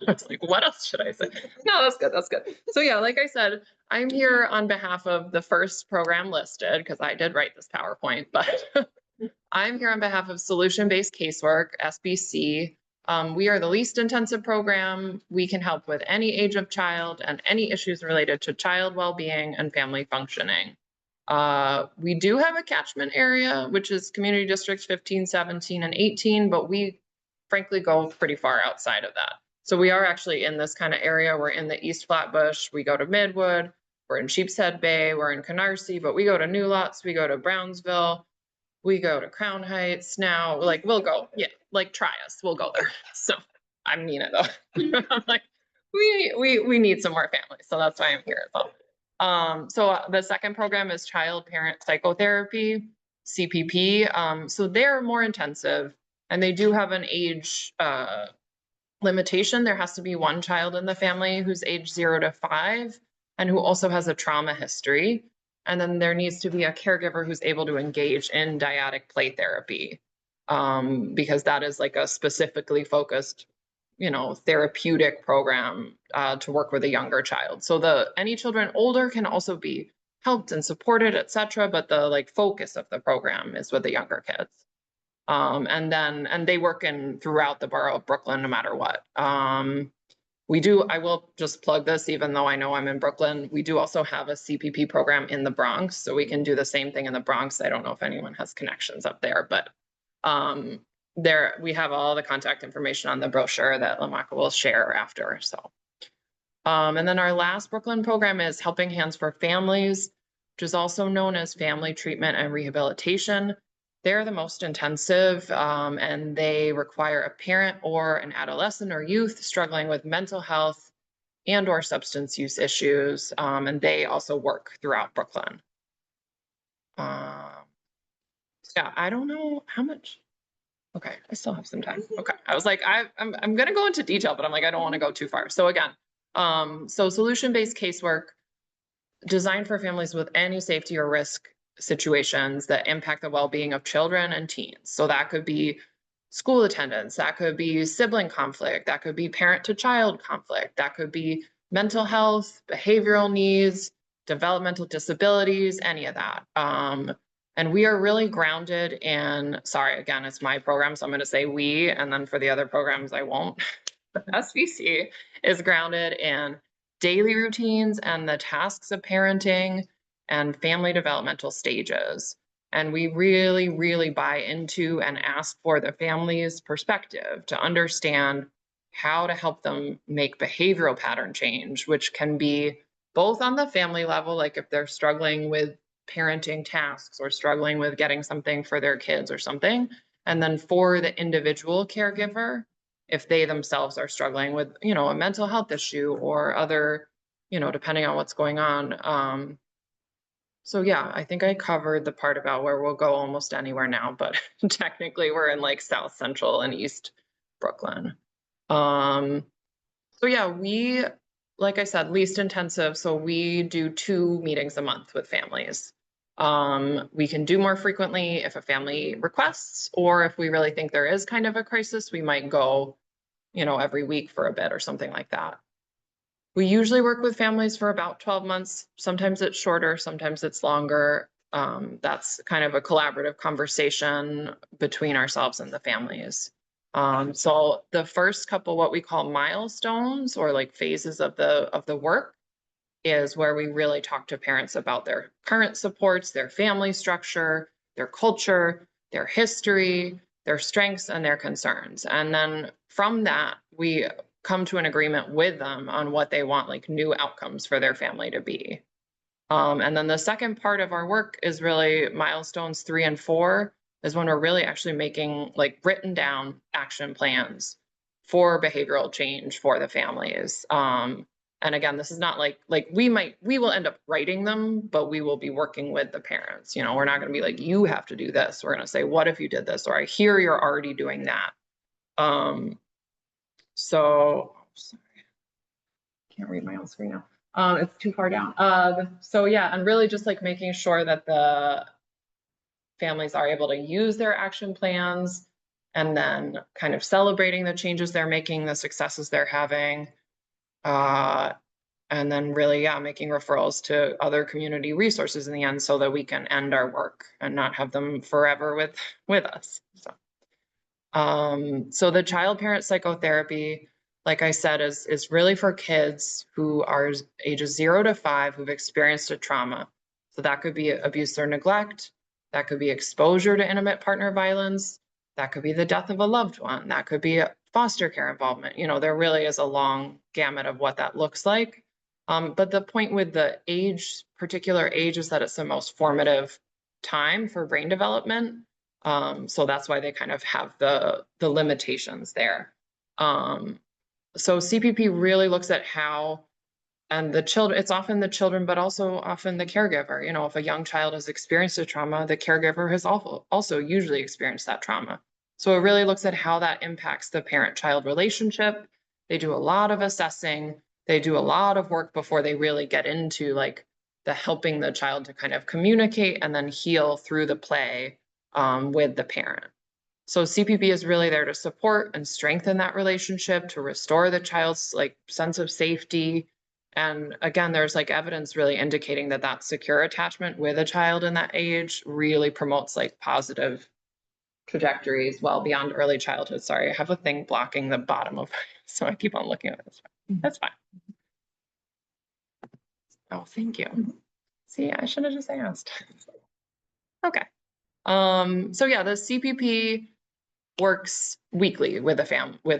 Speaker 11: I was like, what else should I say? No, that's good. That's good. So yeah, like I said, I'm here on behalf of the first program listed because I did write this PowerPoint, but I'm here on behalf of Solution-Based Casework, SBC. We are the least intensive program. We can help with any age of child and any issues related to child well-being and family functioning. We do have a catchment area, which is community districts 15, 17, and 18, but we frankly go pretty far outside of that. So we are actually in this kind of area. We're in the East Flatbush, we go to Midwood, we're in Sheepshead Bay, we're in Canarsie, but we go to New Lots, we go to Brownsville, we go to Crown Heights now, like we'll go, yeah, like try us, we'll go there. So I mean it though. I'm like, we need some more families. So that's why I'm here as well. So the second program is child parent psychotherapy, CPP. So they're more intensive and they do have an age limitation. There has to be one child in the family who's age 0 to 5 and who also has a trauma history. And then there needs to be a caregiver who's able to engage in dyadic play therapy because that is like a specifically focused, you know, therapeutic program to work with a younger child. So any children older can also be helped and supported, etc. But the like focus of the program is with the younger kids. And they work throughout the borough of Brooklyn, no matter what. I will just plug this, even though I know I'm in Brooklyn, we do also have a CPP program in the Bronx, so we can do the same thing in the Bronx. I don't know if anyone has connections up there, but we have all the contact information on the brochure that Lamaka will share after. So, and then our last Brooklyn program is Helping Hands for Families, which is also known as Family Treatment and Rehabilitation. They're the most intensive and they require a parent or an adolescent or youth struggling with mental health and or substance use issues. And they also work throughout Brooklyn. Yeah, I don't know how much Okay, I still have some time. Okay, I was like, I'm gonna go into detail, but I'm like, I don't want to go too far. So again, so solution-based casework designed for families with any safety or risk situations that impact the well-being of children and teens. So that could be school attendance, that could be sibling conflict, that could be parent to child conflict, that could be mental health, behavioral needs, developmental disabilities, any of that. And we are really grounded in, sorry, again, it's my program, so I'm going to say we, and then for the other programs, I won't. The SVC is grounded in daily routines and the tasks of parenting and family developmental stages. And we really, really buy into and ask for the family's perspective to understand how to help them make behavioral pattern change, which can be both on the family level, like if they're struggling with parenting tasks or struggling with getting something for their kids or something, and then for the individual caregiver, if they themselves are struggling with, you know, a mental health issue or other, you know, depending on what's going on. So yeah, I think I covered the part about where we'll go almost anywhere now, but technically we're in like South Central and East Brooklyn. So yeah, we, like I said, least intensive. So we do 2 meetings a month with families. We can do more frequently if a family requests, or if we really think there is kind of a crisis, we might go, you know, every week for a bit or something like that. We usually work with families for about 12 months. Sometimes it's shorter, sometimes it's longer. That's kind of a collaborative conversation between ourselves and the families. So the first couple, what we call milestones or like phases of the work, is where we really talk to parents about their current supports, their family structure, their culture, their history, their strengths and their concerns. And then from that, we come to an agreement with them on what they want, like new outcomes for their family to be. And then the second part of our work is really milestones 3 and 4 is when we're really actually making like written down action plans for behavioral change for the families. And again, this is not like we will end up writing them, but we will be working with the parents. You know, we're not going to be like, you have to do this. We're going to say, what if you did this? Or I hear you're already doing that. So, sorry, can't read my own screen now. It's too far down. So yeah, and really just like making sure that the families are able to use their action plans and then kind of celebrating the changes they're making, the successes they're having. And then really, yeah, making referrals to other community resources in the end so that we can end our work and not have them forever with us. So the child parent psychotherapy, like I said, is really for kids who are ages 0 to 5 who've experienced a trauma. So that could be abuse or neglect, that could be exposure to intimate partner violence, that could be the death of a loved one, that could be foster care involvement. You know, there really is a long gamut of what that looks like. But the point with the particular age is that it's the most formative time for brain development. So that's why they kind of have the limitations there. So CPP really looks at how, and the children, it's often the children, but also often the caregiver. You know, if a young child has experienced a trauma, the caregiver has also usually experienced that trauma. So it really looks at how that impacts the parent-child relationship. They do a lot of assessing. They do a lot of work before they really get into like the helping the child to kind of communicate and then heal through the play with the parent. So CPP is really there to support and strengthen that relationship, to restore the child's like sense of safety. And again, there's like evidence really indicating that that secure attachment with a child in that age really promotes like positive trajectories well beyond early childhood. Sorry, I have a thing blocking the bottom of, so I keep on looking at this. That's fine. Oh, thank you. See, I should have just asked. Okay. So yeah, the CPP works weekly with the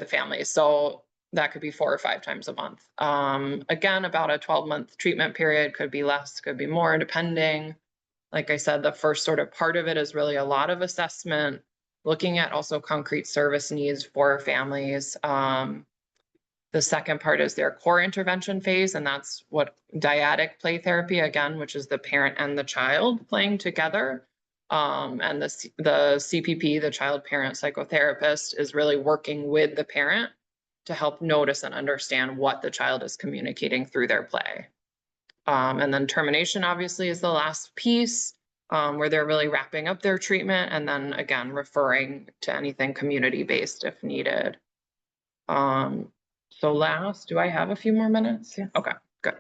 Speaker 11: family. So that could be 4 or 5 times a month. Again, about a 12-month treatment period, could be less, could be more, depending. Like I said, the first sort of part of it is really a lot of assessment, looking at also concrete service needs for families. The second part is their core intervention phase, and that's what dyadic play therapy, again, which is the parent and the child playing together. And the CPP, the child parent psychotherapist, is really working with the parent to help notice and understand what the child is communicating through their play. And then termination obviously is the last piece, where they're really wrapping up their treatment and then again referring to anything community-based if needed. So last, do I have a few more minutes? Yeah. Okay, good.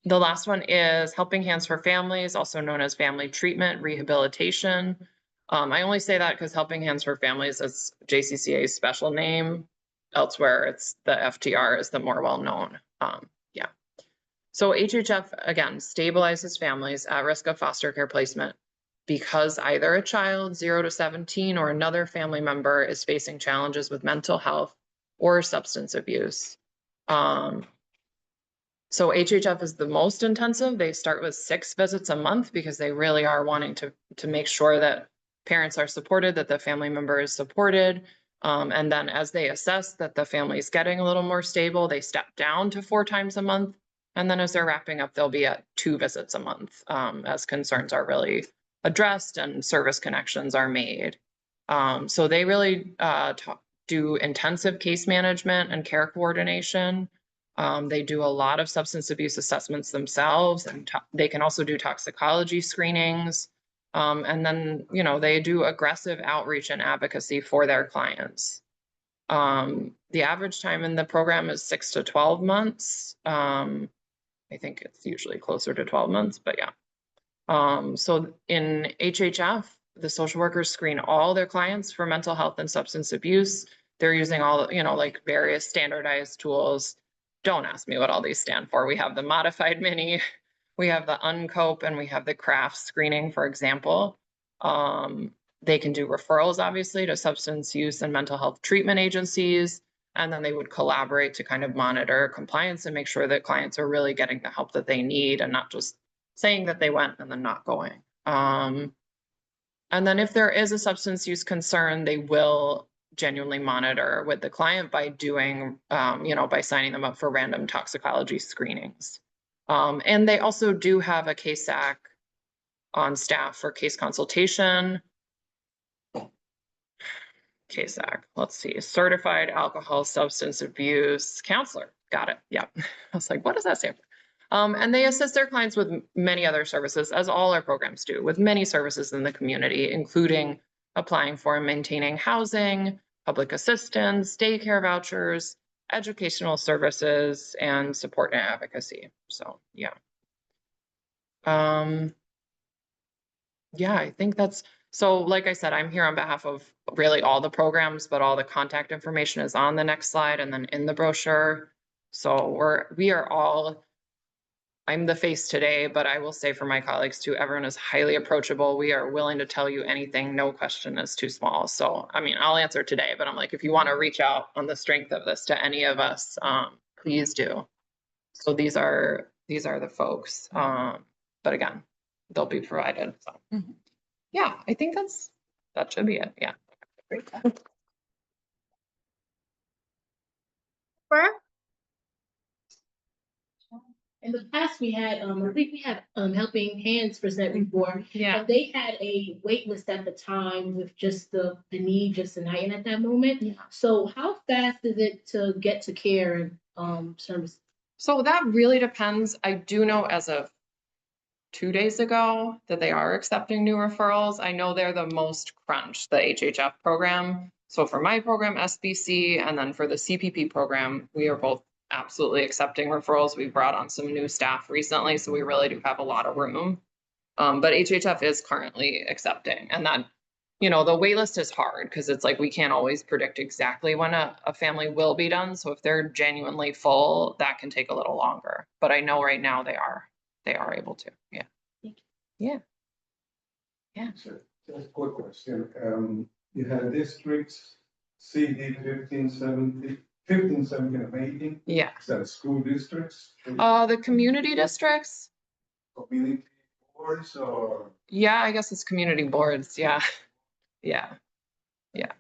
Speaker 11: The last one is Helping Hands for Families, also known as Family Treatment Rehabilitation. I only say that because Helping Hands for Families is JCCA's special name. Elsewhere, it's the FTR is the more well-known. Yeah. So HHF, again, stabilizes families at risk of foster care placement because either a child 0 to 17 or another family member is facing challenges with mental health or substance abuse. So HHF is the most intensive. They start with 6 visits a month because they really are wanting to make sure that parents are supported, that the family member is supported. And then as they assess that the family is getting a little more stable, they step down to 4 times a month. And then as they're wrapping up, they'll be at 2 visits a month as concerns are really addressed and service connections are made. So they really do intensive case management and care coordination. They do a lot of substance abuse assessments themselves, and they can also do toxicology screenings. And then, you know, they do aggressive outreach and advocacy for their clients. The average time in the program is 6 to 12 months. I think it's usually closer to 12 months, but yeah. So in HHF, the social workers screen all their clients for mental health and substance abuse. They're using all, you know, like various standardized tools. Don't ask me what all these stand for. We have the modified mini, we have the UNCOPE, and we have the CRAFT screening, for example. They can do referrals, obviously, to substance use and mental health treatment agencies. And then they would collaborate to kind of monitor compliance and make sure that clients are really getting the help that they need and not just saying that they went and then not going. And then if there is a substance use concern, they will genuinely monitor with the client by doing, you know, by signing them up for random toxicology screenings. And they also do have a CASAC on staff for case consultation. CASAC, let's see, Certified Alcohol Substance Abuse Counselor. Got it. Yeah. I was like, what does that stand for? And they assist their clients with many other services, as all our programs do, with many services in the community, including applying for and maintaining housing, public assistance, daycare vouchers, educational services, and support and advocacy. So, yeah. Yeah, I think that's, so like I said, I'm here on behalf of really all the programs, but all the contact information is on the next slide and then in the brochure. So we are all, I'm the face today, but I will say for my colleagues too, everyone is highly approachable. We are willing to tell you anything. No question is too small. So, I mean, I'll answer today, but I'm like, if you want to reach out on the strength of this to any of us, please do. So these are the folks. But again, they'll be provided. So yeah, I think that should be it. Yeah. Great.
Speaker 2: In the past, we had, I think we had, Helping Hands present before.
Speaker 4: Yeah.
Speaker 2: And they had a wait list at the time with just the need just tonight and at that moment.
Speaker 11: Yeah.
Speaker 2: So how fast is it to get to care and, service?
Speaker 11: So that really depends. I do know as of 2 days ago that they are accepting new referrals. I know they're the most crunched, the HHF program. So for my program, SBC, and then for the CPP program, we are both absolutely accepting referrals. We brought on some new staff recently, so we really do have a lot of room. But HHF is currently accepting, and that, you know, the wait list is hard because it's like we can't always predict exactly when a family will be done. So if they're genuinely full, that can take a little longer. But I know right now they are able to. Yeah. Yeah. Yeah.
Speaker 9: So, just a quick question. You had districts, CD 15, 17, and 18.
Speaker 11: Yeah.
Speaker 9: Is that school districts?
Speaker 11: The community districts.
Speaker 9: Community boards or?
Speaker 11: Yeah, I guess it's community boards. Yeah. Yeah. Yeah.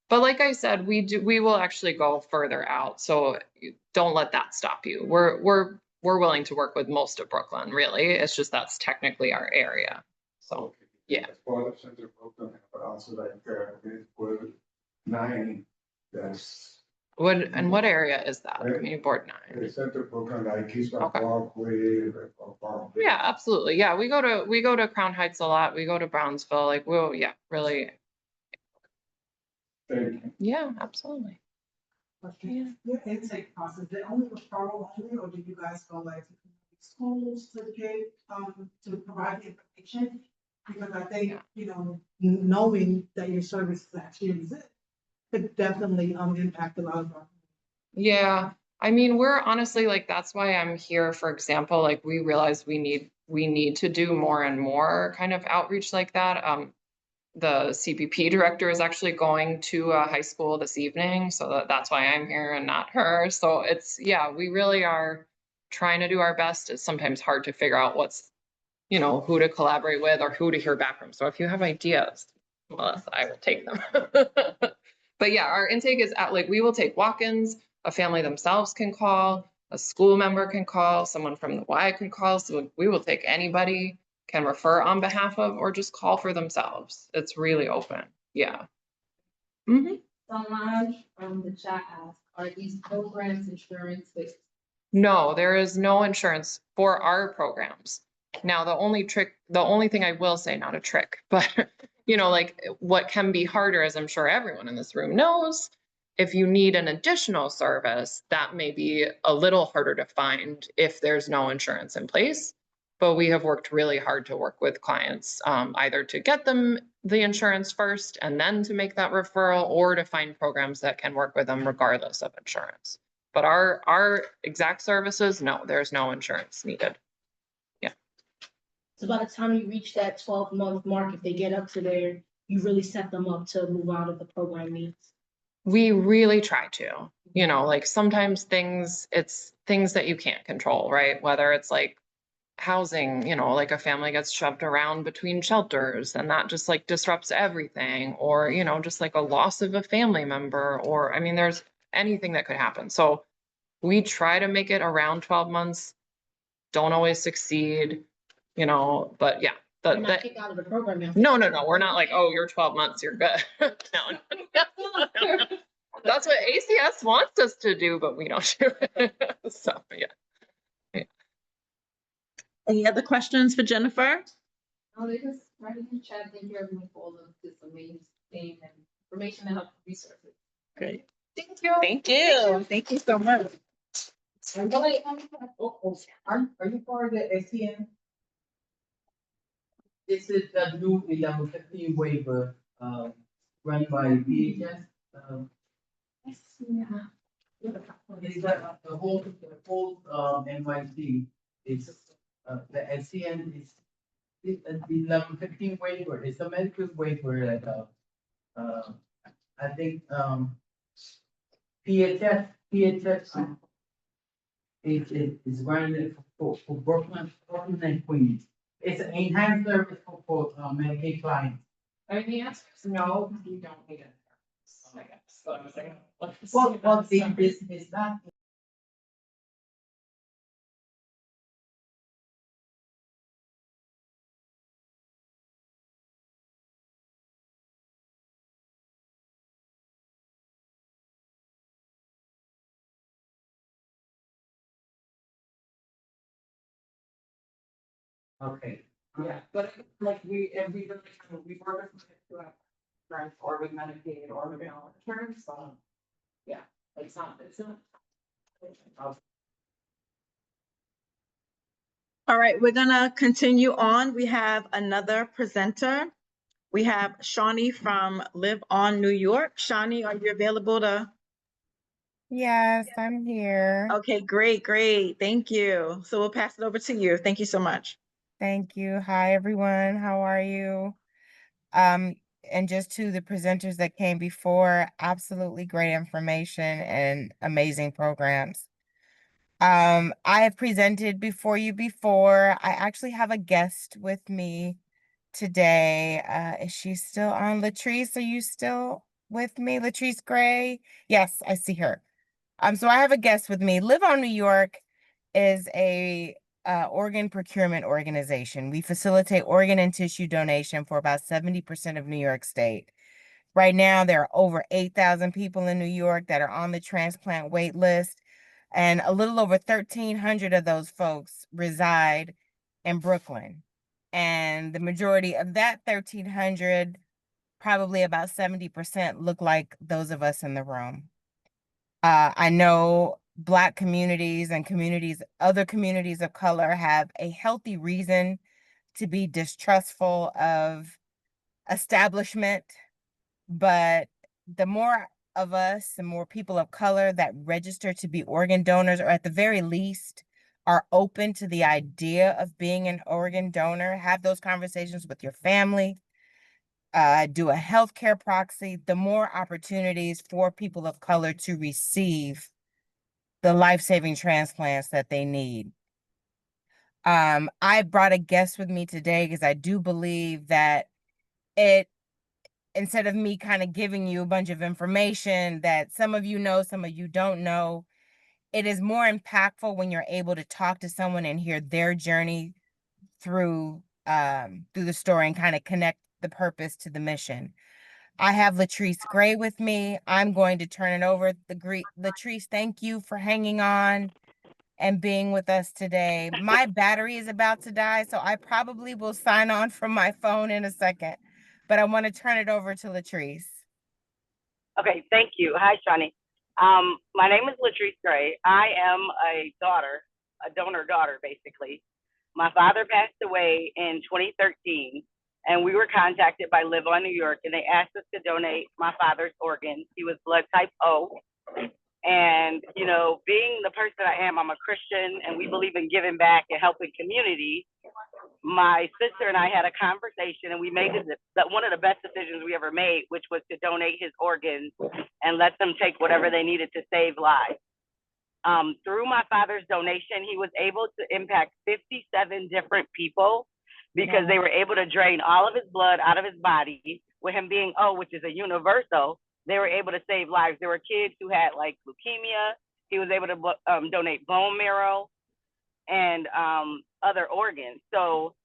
Speaker 11: But like I said, we will actually go further out. So don't let that stop you. We're we're willing to work with most of Brooklyn, really. It's just that's technically our area. So, yeah.
Speaker 9: As part of Center Brooklyn, but also like, with 9, that's.
Speaker 11: What area is that?
Speaker 9: Right.
Speaker 11: Community Board 9.
Speaker 9: The Center Brooklyn, like East
Speaker 11: Okay.
Speaker 9: Parkway, Parkway.
Speaker 11: Yeah, absolutely. Yeah, we go to Crown Heights a lot. We go to Brownsville. Like, yeah, really.
Speaker 9: Thank you.
Speaker 11: Yeah, absolutely. Yeah.
Speaker 3: Your intake process, is it only referral only, or do you guys go like to schools to get, to provide the information? Because I think,
Speaker 11: Yeah.
Speaker 3: you know, knowing that your services actually exist could definitely, impact a lot of our.
Speaker 11: Yeah, I mean, we're honestly like, that's why I'm here. For example, like we realize we need to do more and more kind of outreach like that. The CPP director is actually going to a high school this evening, so that's why I'm here and not her. So it's, yeah, we really are trying to do our best. It's sometimes hard to figure out what's, you know, who to collaborate with or who to hear back from. So if you have ideas, Melissa, I will take them. But yeah, our intake is at, like, we will take walk-ins, a family themselves can call, a school member can call, someone from the Y can call. So we will take anybody, can refer on behalf of, or just call for themselves. It's really open. Yeah. Mhm.
Speaker 4: Someone from the chat asked, are these programs insurance based?
Speaker 11: No, there is no insurance for our programs. Now, the only thing I will say, not a trick, but you know, like what can be harder, as I'm sure everyone in this room knows, if you need an additional service, that may be a little harder to find if there's no insurance in place. But we have worked really hard to work with clients, either to get them the insurance first and then to make that referral, or to find programs that can work with them regardless of insurance. But our exact services, no, there's no insurance needed. Yeah.
Speaker 2: So by the time you reach that 12-month mark, if they get up to there, you really set them up to move out of the program needs.
Speaker 11: We really try to, you know, like sometimes it's things that you can't control, right? Whether it's like housing, you know, like a family gets shoved around between shelters and that just like disrupts everything, or, you know, just like a loss of a family member, or, I mean, there's anything that could happen. So we try to make it around 12 months, don't always succeed, you know, but yeah.
Speaker 2: You're not kicked out of the program.
Speaker 11: No, we're not like, oh, you're 12 months, you're good. No. That's what ACS wants us to do, but we don't do it. So, yeah.
Speaker 1: Any other questions for Jennifer?
Speaker 4: No, they just write in the chat, thank you everyone for all of this amazing thing and information and help resources.
Speaker 1: Great.
Speaker 11: Thank you.
Speaker 1: Thank you. Thank you so much.
Speaker 3: Are you part of the SCN?
Speaker 12: This is the new 1115 waiver, run by VHS. It's the whole NYC is, the SCN is, the 1115 waiver, it's a medical waiver that, I think, PHS is running for Brooklyn and Queens. It's an enhanced service for Medicaid clients.
Speaker 11: I mean, the answer is no, you don't need it. I guess. So I was like,
Speaker 12: Well, this is not. Okay, yeah, but like we really work with insurance or with Medicaid or with health insurance, yeah, it's not.
Speaker 1: All right, we're gonna continue on. We have another presenter. We have Shawnee from Live On New York. Shawnee, are you available to?
Speaker 13: Yes, I'm here.
Speaker 1: Okay, great. Thank you. So we'll pass it over to you. Thank you so much.
Speaker 13: Thank you. Hi, everyone. How are you? And just to the presenters that came before, absolutely great information and amazing programs. I have presented before you before. I actually have a guest with me today. Is she still on? Latrice, are you still with me? Latrice Gray? Yes, I see her. So I have a guest with me. Live On New York is a organ procurement organization. We facilitate organ and tissue donation for about 70% of New York State. Right now, there are over 8,000 people in New York that are on the transplant wait list, and a little over 1,300 of those folks reside in Brooklyn. And the majority of that 1,300, probably about 70%, look like those of us in the room. I know Black communities and other communities of color have a healthy reason to be distrustful of establishment, but the more of us, the more people of color that register to be organ donors, or at the very least are open to the idea of being an organ donor, have those conversations with your family, do a healthcare proxy, the more opportunities for people of color to receive the life-saving transplants that they need. I brought a guest with me today because I do believe that instead of me kind of giving you a bunch of information that some of you know, some of you don't know, it is more impactful when you're able to talk to someone and hear their journey through the story and kind of connect the purpose to the mission. I have Latrice Gray with me. I'm going to turn it over. Latrice, thank you for hanging on and being with us today. My battery is about to die, so I probably will sign on from my phone in a second, but I want to turn it over to Latrice.
Speaker 14: Okay, thank you. Hi, Shawnee. My name is Latrice Gray. I am a donor daughter, basically. My father passed away in 2013, and we were contacted by Live On New York, and they asked us to donate my father's organs. He was blood type O. And, you know, being the person I am, I'm a Christian, and we believe in giving back and helping community. My sister and I had a conversation, and we made one of the best decisions we ever made, which was to donate his organs and let them take whatever they needed to save lives. Through my father's donation, he was able to impact 57 different people because they were able to drain all of his blood out of his body. With him being O, which is a universal, they were able to save lives. There were kids who had like leukemia. He was able to donate bone marrow and other organs. So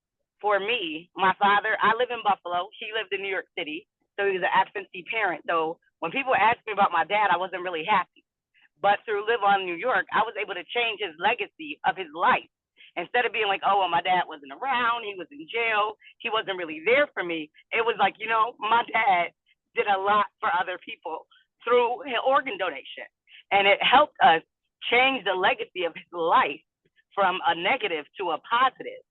Speaker 14: for me, my father, I live in Buffalo. He lived in New York City. So he was an absentee parent. So when people asked me about my dad, I wasn't really happy. But through Live On New York, I was able to change his legacy of his life. Instead of being like, oh, well, my dad wasn't around, he was in jail, he wasn't really there for me. It was like, you know, my dad did a lot for other people through his organ donation. And it helped us change the legacy of his life from a negative to a positive.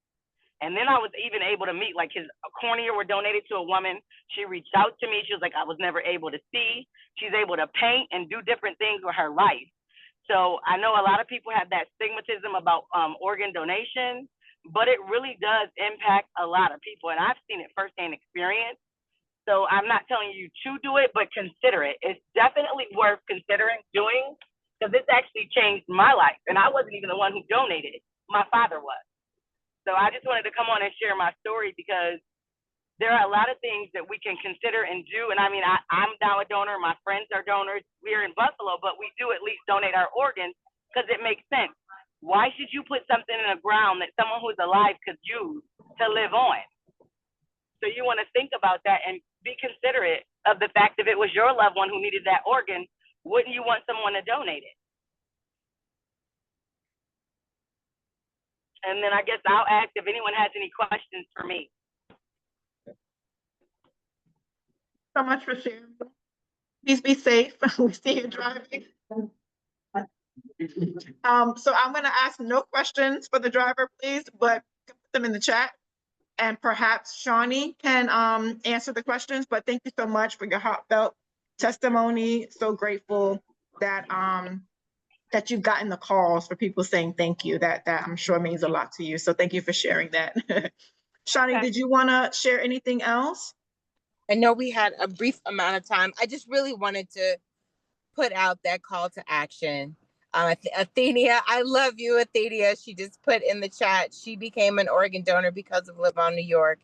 Speaker 14: And then I was even able to meet, like, his cornea were donated to a woman. She reached out to me. She was like, I was never able to see. She's able to paint and do different things with her life. So I know a lot of people have that stigmatism about organ donation, but it really does impact a lot of people. And I've seen it firsthand experience. So I'm not telling you to do it, but consider it. It's definitely worth considering doing, because this actually changed my life. And I wasn't even the one who donated. My father was. So I just wanted to come on and share my story, because there are a lot of things that we can consider and do. And I mean, I'm now a donor. My friends are donors. We're in Buffalo, but we do at least donate our organs because it makes sense. Why should you put something in the ground that someone who's alive could use to live on? So you want to think about that and be considerate of the fact if it was your loved one who needed that organ, wouldn't you want someone to donate it? And then I guess I'll ask if anyone has any questions for me.
Speaker 1: So much for sharing. Please be safe. We see you driving. So I'm gonna ask no questions for the driver, please, but put them in the chat. And perhaps Shawnee can answer the questions, but thank you so much for your heartfelt testimony. So grateful that that you've gotten the calls for people saying thank you. That I'm sure means a lot to you. So thank you for sharing that. Shawnee,
Speaker 13: Okay.
Speaker 1: did you wanna share anything else?
Speaker 13: I know we had a brief amount of time. I just really wanted to put out that call to action. Athenia, I love you, Athenia. She just put in the chat, she became an organ donor because of Live On New York.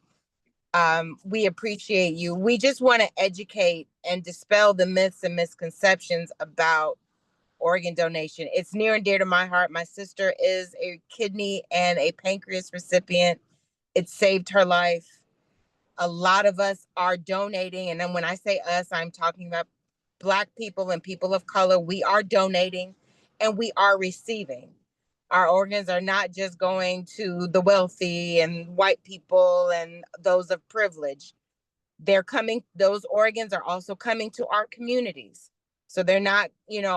Speaker 13: We appreciate you. We just want to educate and dispel the myths and misconceptions about organ donation. It's near and dear to my heart. My sister is a kidney and a pancreas recipient. It saved her life. A lot of us are donating. And then when I say us, I'm talking about Black people and people of color. We are donating and we are receiving. Our organs are not just going to the wealthy and white people and those of privilege. They're coming, those organs are also coming to our communities. So they're not,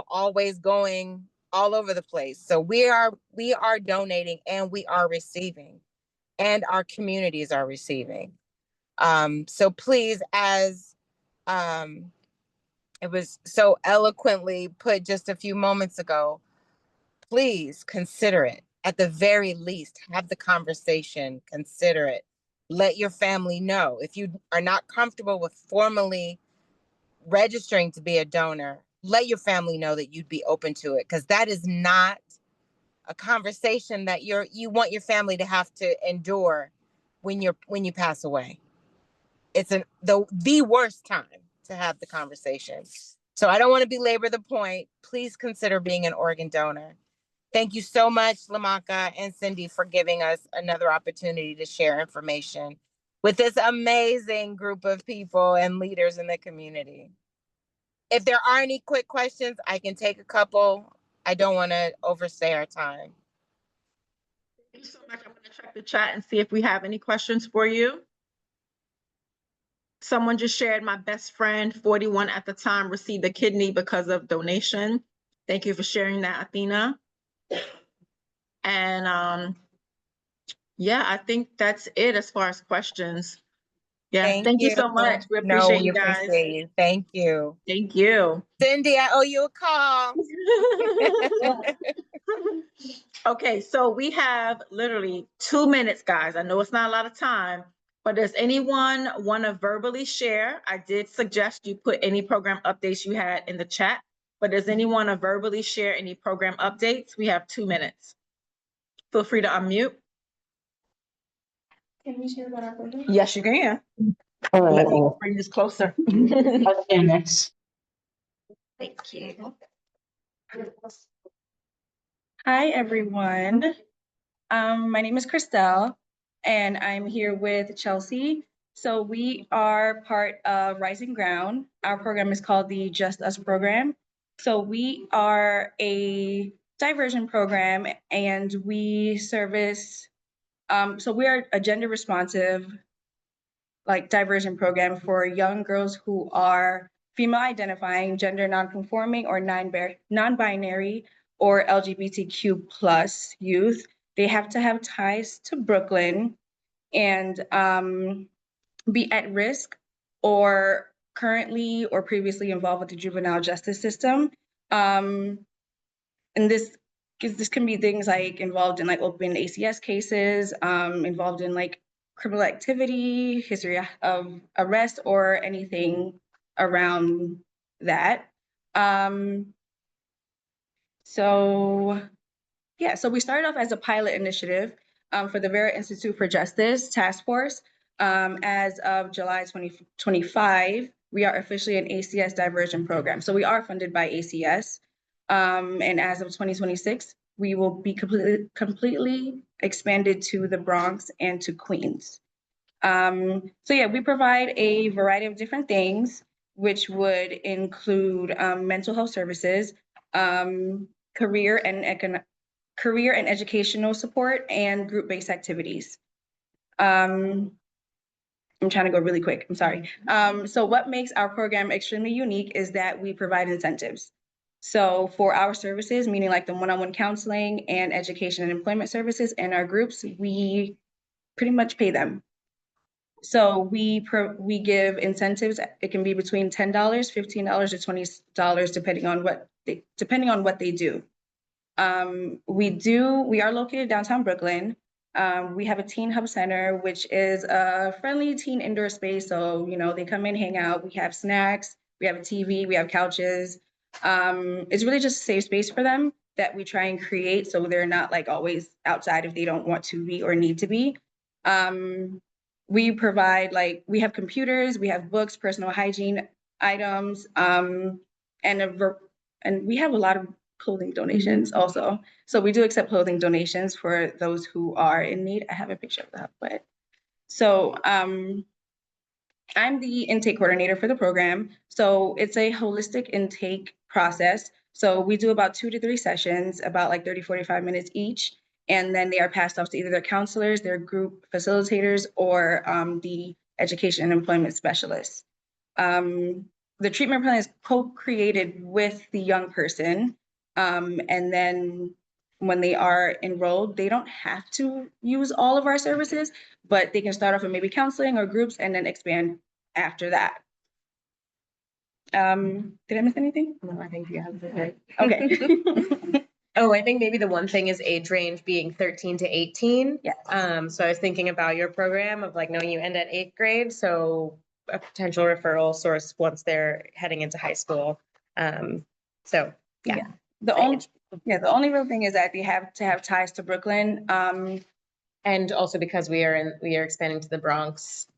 Speaker 13: always going all over the place. So we are donating and we are receiving, and our communities are receiving. So please, as it was so eloquently put just a few moments ago, please consider it. At the very least, have the conversation, consider it. Let your family know. If you are not comfortable with formally registering to be a donor, let your family know that you'd be open to it, because that is not a conversation that you want your family to have to endure when you pass away. It's the worst time to have the conversation. So I don't want to belabor the point. Please consider being an organ donor. Thank you so much, Lamaka and Cindy, for giving us another opportunity to share information with this amazing group of people and leaders in the community. If there are any quick questions, I can take a couple. I don't want to overstay our time.
Speaker 1: Thank you so much. I'm going to check the chat and see if we have any questions for you. Someone just shared, my best friend, 41 at the time, received a kidney because of donation. Thank you for sharing that, Athena. And yeah, I think that's it as far as questions. Yeah, thank you so much. We appreciate you guys.
Speaker 13: Appreciate you. Thank you.
Speaker 1: Thank you.
Speaker 13: Cindy, I owe you a call.
Speaker 1: Okay, so we have literally 2 minutes, guys. I know it's not a lot of time, but does anyone want to verbally share? I did suggest you put any program updates you had in the chat, but does anyone want to verbally share any program updates? We have 2 minutes. Feel free to unmute.
Speaker 8: Can we share about our program?
Speaker 1: Yes, you can.
Speaker 12: All right.
Speaker 1: Let me bring this closer.
Speaker 12: Okay, next.
Speaker 1: Thank you.
Speaker 15: Hi, everyone. My name is Christelle, and I'm here with Chelsea. So we are part of Rising Ground. Our program is called the Just Us program. So we are a diversion program, and we service, so we are a gender responsive, diversion program for young girls who are female identifying, gender nonconforming, or non-binary, or LGBTQ plus youth. They have to have ties to Brooklyn and be at risk or currently or previously involved with the juvenile justice system. And this can be things like involved in open ACS cases, involved in criminal activity, history of arrest, or anything around that. So we started off as a pilot initiative for the Vera Institute for Justice Task Force. As of July 2025, we are officially an ACS diversion program. So we are funded by ACS. And as of 2026, we will be completely expanded to the Bronx and to Queens. We provide a variety of different things, which would include mental health services, career and educational support, and group-based activities. I'm trying to go really quick, I'm sorry. So what makes our program extremely unique is that we provide incentives. So for our services, meaning the one-on-one counseling and education and employment services in our groups, we pretty much pay them. So we give incentives. It can be between $10, $15 to $20, depending on what they do. We are located downtown Brooklyn. We have a teen hub center, which is a friendly teen indoor space. So, they come in, hang out. We have snacks, we have a TV, we have couches. It's really just a safe space for them that we try and create, so they're not always outside if they don't want to be or need to be. We provide we have computers, we have books, personal hygiene items, and we have a lot of clothing donations also. So we do accept clothing donations for those who are in need. I have a picture of that, but so I'm the intake coordinator for the program. So it's a holistic intake process. So we do about 2 to 3 sessions, about like 30, 45 minutes each. And then they are passed off to either their counselors, their group facilitators, or the education and employment specialists. The treatment plan is co-created with the young person. And then when they are enrolled, they don't have to use all of our services, but they can start off with maybe counseling or groups and then expand after that. Did I miss anything?
Speaker 16: No, I think you have it right.
Speaker 15: Okay.
Speaker 16: Oh, I think maybe the one thing is age range being 13 to 18.
Speaker 15: Yes.
Speaker 16: So I was thinking about your program of like knowing you end at 8th grade, so a potential referral source once they're heading into high school. So yeah.
Speaker 15: The only real thing is that they have to have ties to Brooklyn.
Speaker 16: And also because we are expanding to the Bronx.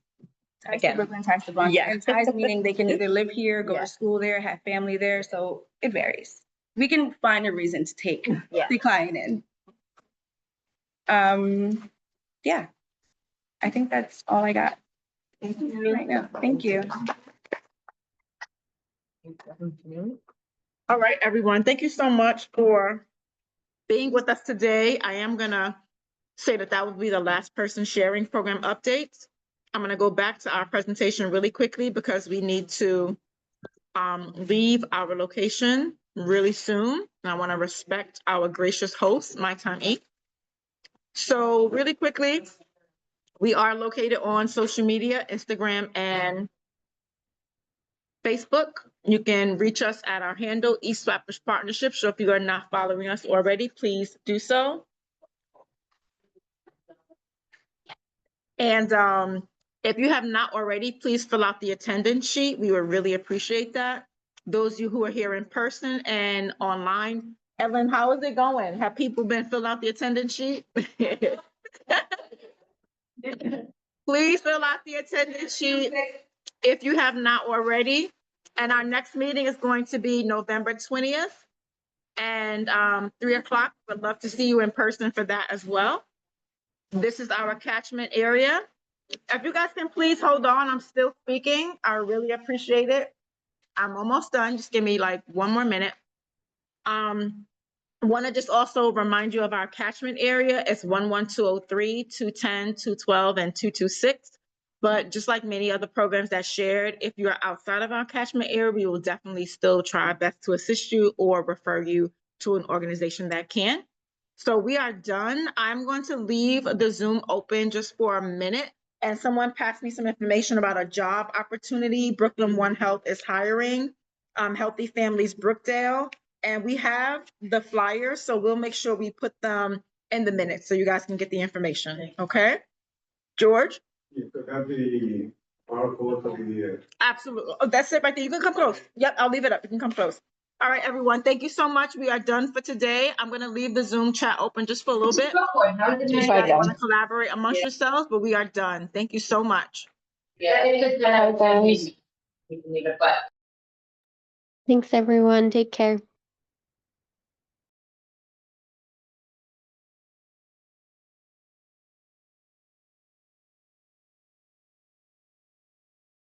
Speaker 15: Ties to Brooklyn, ties to Bronx.
Speaker 16: Yeah.
Speaker 15: And ties meaning they can either live here, go to school there, have family there. So it varies. We can find a reason to take the client in. Yeah, I think that's all I got right now. Thank you.
Speaker 1: All right, everyone. Thank you so much for being with us today. I am gonna say that will be the last person sharing program updates. I'm gonna go back to our presentation really quickly because we need to leave our location really soon. And I want to respect our gracious host, My Time Inc. So really quickly, we are located on social media, Instagram and Facebook. You can reach us at our handle, East Flatbush Partnership. So if you are not following us already, please do so. And if you have not already, please fill out the attendance sheet. We would really appreciate that. Those of you who are here in person and online, Evelyn, how is it going? Have people been filling out the attendance sheet? Please fill out the attendance sheet if you have not already. And our next meeting is going to be November 20th and 3 o'clock. Would love to see you in person for that as well. This is our catchment area. If you guys can please hold on, I'm still speaking. I really appreciate it. I'm almost done. Just give me like 1 more minute. I want to just also remind you of our catchment area. It's 11203, 210, 212, and 226. But just like many other programs that shared, if you are outside of our catchment area, we will definitely still try our best to assist you or refer you to an organization that can. So we are done. I'm going to leave the Zoom open just for a minute. And someone passed me some information about a job opportunity. Brooklyn One Health is hiring Healthy Families Brookdale. And we have the flyers, so we'll make sure we put them in the minutes so you guys can get the information, okay? George?
Speaker 9: You could have the barcode of the.
Speaker 1: Absolutely. Oh, that's it right there. You can come close. Yep, I'll leave it up. You can come close. All right, everyone. Thank you so much. We are done for today. I'm going to leave the Zoom chat open just for a little bit. You guys want to collaborate amongst yourselves, but we are done. Thank you so much.
Speaker 10: Thanks, everyone. Take care.